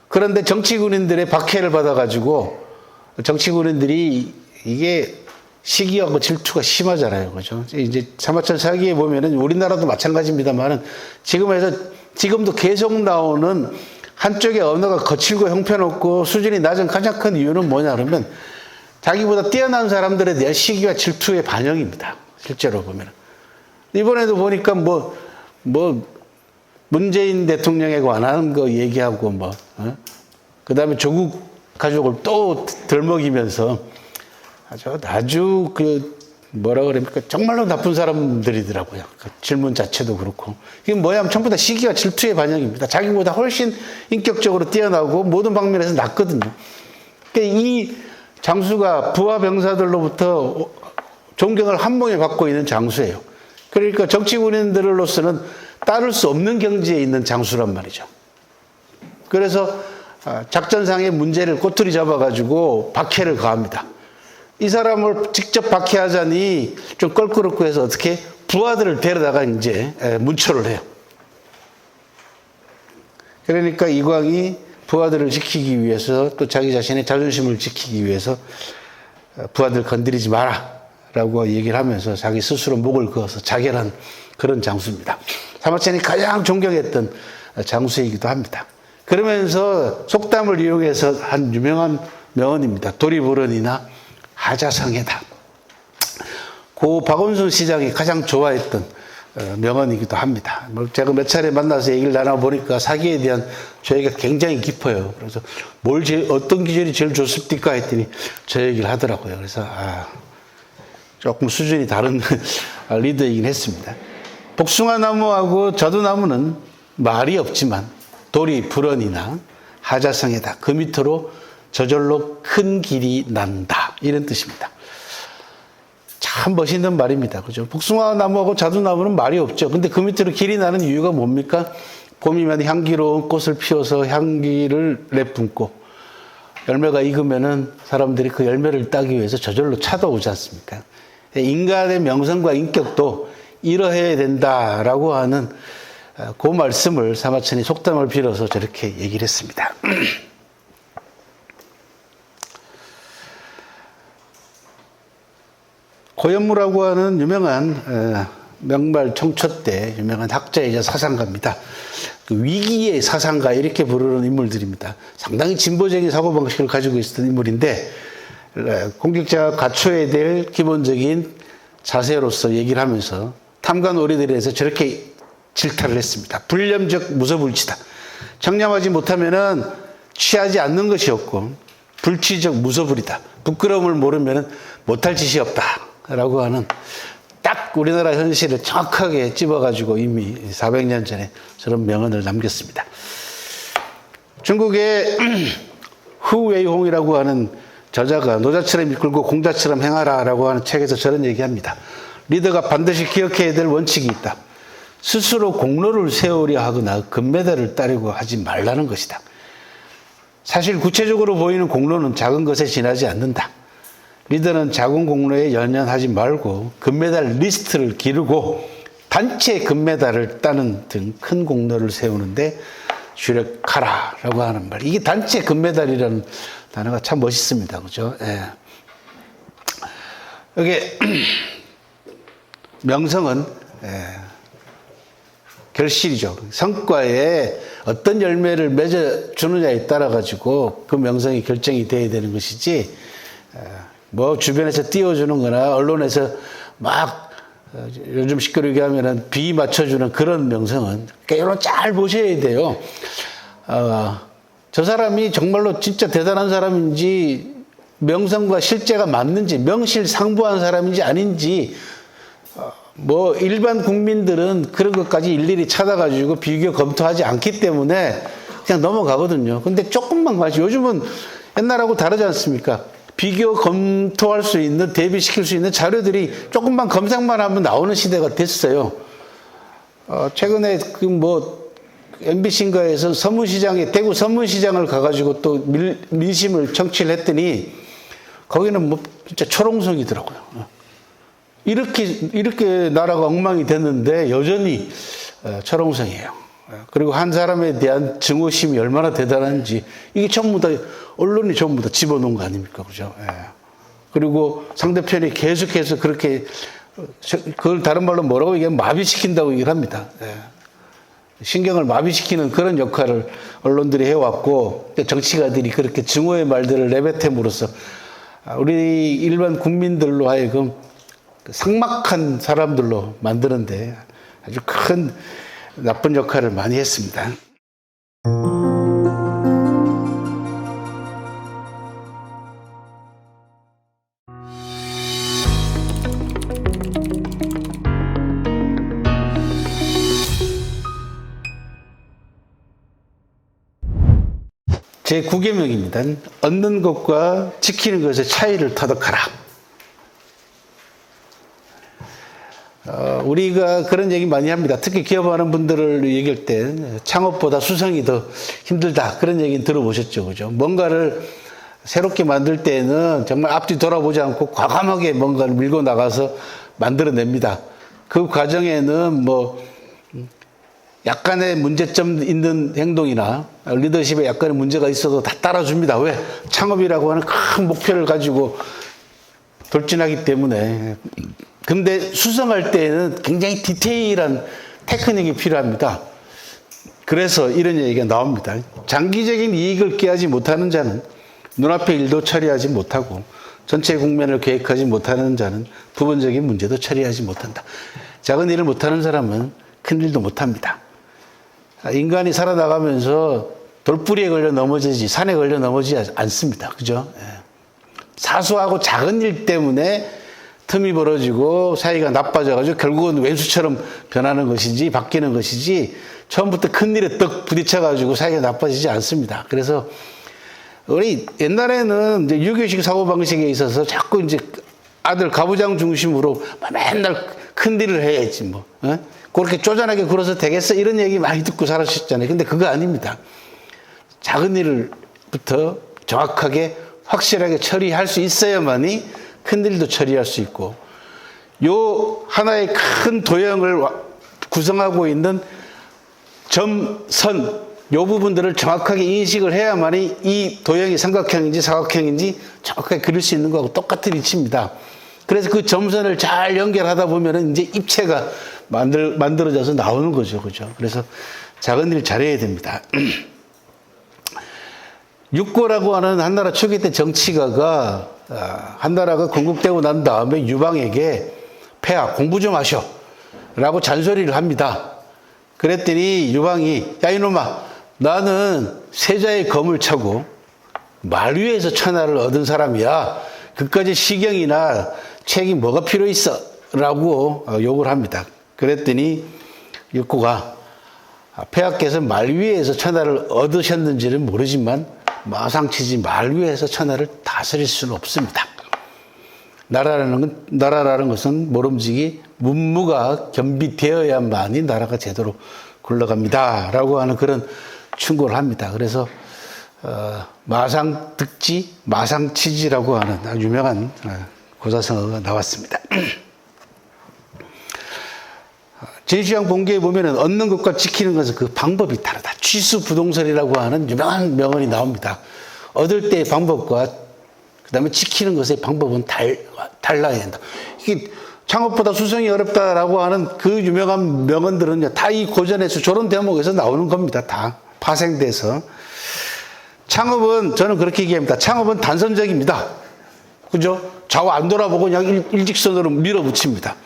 [SPEAKER 1] 그런데 정치군인들의 박해를 받아가지고 정치군인들이 이게 시기하고 질투가 심하잖아요. 그죠? 이제 사마천 사기에 보면은 우리나라도 마찬가지입니다만은 지금도 계속 나오는 한쪽의 언어가 거칠고 형편없고 수준이 낮은 가장 큰 이유는 뭐냐 그러면 자기보다 뛰어난 사람들에 대한 시기와 질투의 반영입니다. 실제로 보면은. 이번에도 보니까 문재인 대통령에 관한 거 얘기하고 그 다음에 조국 가족을 또 덜먹이면서 아주 뭐라 그럽니까? 정말로 나쁜 사람들이더라고요. 그 질문 자체도 그렇고. 이게 뭐야 하면 전부 다 시기와 질투의 반영입니다. 자기보다 훨씬 인격적으로 뛰어나고 모든 방면에서 낫거든요. 그러니까 이 장수가 부하 병사들로부터 존경을 한 몸에 받고 있는 장수예요. 그러니까 정치 군인들로서는 따를 수 없는 경지에 있는 장수란 말이죠. 그래서 작전상의 문제를 꼬투리 잡아가지고 박해를 가합니다. 이 사람을 직접 박해하자니 좀 껄끄럽고 해서 어떻게 부하들을 데려다가 이제 문초를 해요. 그러니까 이광이 부하들을 지키기 위해서 또 자기 자신의 자존심을 지키기 위해서 부하들 건드리지 마라 라고 얘기를 하면서 자기 스스로 목을 그어서 자결한 그런 장수입니다. 사마천이 가장 존경했던 장수이기도 합니다. 그러면서 속담을 이용해서 한 유명한 명언입니다. 도리불언이나 하자성애다. 고 박원순 시장이 가장 좋아했던 명언이기도 합니다. 제가 몇 차례 만나서 얘기를 나눠보니까 사기에 대한 저희가 굉장히 깊어요. 그래서 어떤 기준이 제일 좋습니까? 했더니 저 얘기를 하더라고요. 그래서 조금 수준이 다른 리더이긴 했습니다. 복숭아나무하고 자두나무는 말이 없지만 돌이 불언이나 하자성애다. 그 밑으로 저절로 큰 길이 난다. 이런 뜻입니다. 참 멋있는 말입니다. 그죠? 복숭아나무하고 자두나무는 말이 없죠. 근데 그 밑으로 길이 나는 이유가 뭡니까? 봄이면 향기로운 꽃을 피워서 향기를 내뿜고 열매가 익으면은 사람들이 그 열매를 따기 위해서 저절로 찾아오지 않습니까? 인간의 명성과 인격도 이러해야 된다라고 하는 그 말씀을 사마천이 속담을 빌어서 저렇게 얘기를 했습니다. 고현무라고 하는 유명한 명말 청초 때 유명한 학자이자 사상가입니다. 그 위기의 사상가 이렇게 부르는 인물들입니다. 상당히 진보적인 사고방식을 가지고 있었던 인물인데 공직자가 갖춰야 될 기본적인 자세로서 얘기를 하면서 탐과 놀이들에 대해서 저렇게 질타를 했습니다. 불렴적 무소불치다. 청렴하지 못하면은 취하지 않는 것이 없고 불취적 무소불이다. 부끄러움을 모르면은 못할 짓이 없다. 라고 하는 딱 우리나라 현실을 정확하게 찝어가지고 이미 400년 전에 저런 명언을 남겼습니다. 중국의 후웨이홍이라고 하는 저자가 노자처럼 이끌고 공자처럼 행하라 라고 하는 책에서 저런 얘기합니다. 리더가 반드시 기억해야 될 원칙이 있다. 스스로 공로를 세우려 하거나 금메달을 따려고 하지 말라는 것이다. 사실 구체적으로 보이는 공로는 작은 것에 지나지 않는다. 리더는 작은 공로에 연연하지 말고 금메달 리스트를 기르고 단체 금메달을 따는 등 큰 공로를 세우는데 주력하라 라고 하는 말. 이게 단체 금메달이라는 단어가 참 멋있습니다. 그죠? 예. 여기 명성은 결실이죠. 성과에 어떤 열매를 맺어주느냐에 따라 가지고 그 명성이 결정이 돼야 되는 것이지 뭐 주변에서 띄워주는 거나 언론에서 막 요즘 시끄럽게 하면은 비 맞춰주는 그런 명성은 여러분 잘 보셔야 돼요. 저 사람이 정말로 진짜 대단한 사람인지 명성과 실제가 맞는지 명실상부한 사람인지 아닌지 뭐 일반 국민들은 그런 것까지 일일이 찾아가지고 비교 검토하지 않기 때문에 그냥 넘어가거든요. 근데 조금만 가지. 요즘은 옛날하고 다르지 않습니까? 비교 검토할 수 있는, 대비시킬 수 있는 자료들이 조금만 검색만 하면 나오는 시대가 됐어요. 최근에 MBC인가에서 대구 서문시장을 가가지고 또 민심을 청취를 했더니 거기는 뭐 진짜 초롱성이더라고요. 이렇게 나라가 엉망이 됐는데 여전히 초롱성이에요. 그리고 한 사람에 대한 증오심이 얼마나 대단한지 이게 전부 다 언론이 전부 다 집어넣은 거 아닙니까? 그죠? 예. 그리고 상대편이 계속해서 그렇게 그걸 다른 말로 뭐라고 얘기하면 마비시킨다고 얘기를 합니다. 예. 신경을 마비시키는 그런 역할을 언론들이 해왔고 정치가들이 그렇게 증오의 말들을 내뱉음으로써 우리 일반 국민들로 하여금 삭막한 사람들로 만드는데 아주 큰 나쁜 역할을 많이 했습니다. 제9계명입니다. 얻는 것과 지키는 것의 차이를 터득하라. 우리가 그런 얘기 많이 합니다. 특히 기업하는 분들을 얘기할 때 창업보다 수성이 더 힘들다. 그런 얘기는 들어보셨죠. 그죠? 뭔가를 새롭게 만들 때는 정말 앞뒤 돌아보지 않고 과감하게 뭔가를 밀고 나가서 만들어냅니다. 그 과정에는 뭐 약간의 문제점 있는 행동이나 리더십에 약간의 문제가 있어도 다 따라줍니다. 왜? 창업이라고 하는 큰 목표를 가지고 돌진하기 때문에. 근데 수성할 때에는 굉장히 디테일한 테크닉이 필요합니다. 그래서 이런 얘기가 나옵니다. 장기적인 이익을 꾀하지 못하는 자는 눈앞의 일도 처리하지 못하고 전체 국면을 계획하지 못하는 자는 부분적인 문제도 처리하지 못한다. 작은 일을 못하는 사람은 큰 일도 못합니다. 인간이 살아나가면서 돌뿌리에 걸려 넘어지지 산에 걸려 넘어지지 않습니다. 그죠? 사소하고 작은 일 때문에 틈이 벌어지고 사이가 나빠져가지고 결국은 왼수처럼 변하는 것이지 바뀌는 것이지 처음부터 큰 일에 떡 부딪혀가지고 사이가 나빠지지 않습니다. 그래서 우리 옛날에는 이제 유교식 사고방식에 있어서 자꾸 이제 아들 가부장 중심으로 맨날 큰 일을 해야지 뭐. 그렇게 쪼잔하게 굴어서 되겠어? 이런 얘기 많이 듣고 살았었잖아요. 근데 그거 아닙니다. 작은 일부터 정확하게 확실하게 처리할 수 있어야만이 큰 일도 처리할 수 있고 요 하나의 큰 도형을 구성하고 있는 점, 선, 요 부분들을 정확하게 인식을 해야만이 이 도형이 삼각형인지 사각형인지 정확하게 그릴 수 있는 거하고 똑같은 이치입니다. 그래서 그 점선을 잘 연결하다 보면은 이제 입체가 만들어져서 나오는 거죠. 그죠? 그래서 작은 일 잘해야 됩니다. 육고라고 하는 한나라 초기 때 정치가가 한나라가 건국되고 난 다음에 유방에게 폐하 공부 좀 하셔 라고 잔소리를 합니다. 그랬더니 유방이 야 이놈아 나는 세자의 검을 차고 말 위에서 천하를 얻은 사람이야. 그까지 시경이나 책이 뭐가 필요 있어? 라고 욕을 합니다. 그랬더니 육고가 폐하께서 말 위에서 천하를 얻으셨는지는 모르지만 마상치지 말 위에서 천하를 다스릴 수는 없습니다. 나라라는 것은 모름지기 문무가 겸비되어야만이 나라가 제대로 굴러갑니다. 라고 하는 그런 충고를 합니다. 그래서 마상득지, 마상치지라고 하는 아주 유명한 고사성어가 나왔습니다. 제시황 본계에 보면은 얻는 것과 지키는 것은 그 방법이 다르다. 취수부동설이라고 하는 유명한 명언이 나옵니다. 얻을 때의 방법과 그 다음에 지키는 것의 방법은 달라야 된다. 이게 창업보다 수성이 어렵다라고 하는 그 유명한 명언들은 다 이 고전에서 저런 대목에서 나오는 겁니다. 다 파생돼서. 창업은 저는 그렇게 얘기합니다. 창업은 단선적입니다. 그죠? 좌우 안 돌아보고 그냥 일직선으로 밀어붙입니다.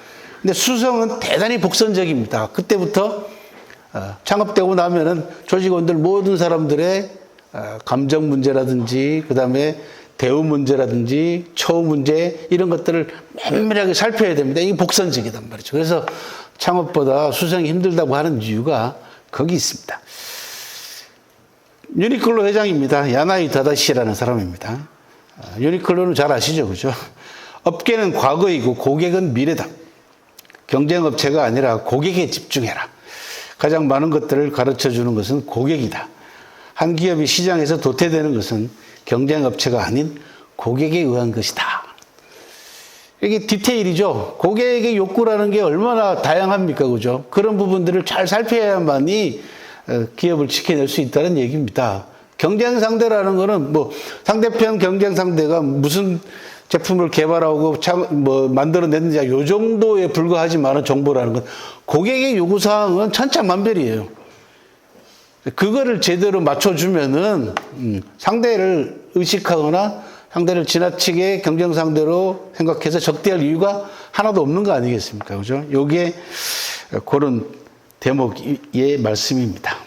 [SPEAKER 1] 근데 수성은 대단히 복선적입니다. 그때부터 창업되고 나면은 조직원들 모든 사람들의 감정 문제라든지 그 다음에 대우 문제라든지 처우 문제 이런 것들을 면밀하게 살펴야 됩니다. 이게 복선적이단 말이죠. 그래서 창업보다 수성이 힘들다고 하는 이유가 거기 있습니다. 유니클로 회장입니다. 야나이 다다시라는 사람입니다. 유니클로는 잘 아시죠? 그죠? 업계는 과거이고 고객은 미래다. 경쟁업체가 아니라 고객에 집중해라. 가장 많은 것들을 가르쳐 주는 것은 고객이다. 한 기업이 시장에서 도태되는 것은 경쟁업체가 아닌 고객에 의한 것이다. 이게 디테일이죠. 고객의 욕구라는 게 얼마나 다양합니까? 그죠? 그런 부분들을 잘 살펴야만이 기업을 지켜낼 수 있다는 얘기입니다. 경쟁 상대라는 거는 뭐 상대편 경쟁 상대가 무슨 제품을 개발하고 만들어냈는지 요 정도에 불과하지만은 정보라는 건 고객의 요구사항은 천차만별이에요. 그거를 제대로 맞춰주면은 상대를 의식하거나 상대를 지나치게 경쟁 상대로 생각해서 적대할 이유가 하나도 없는 거 아니겠습니까? 그죠? 요게 그런 대목의 말씀입니다.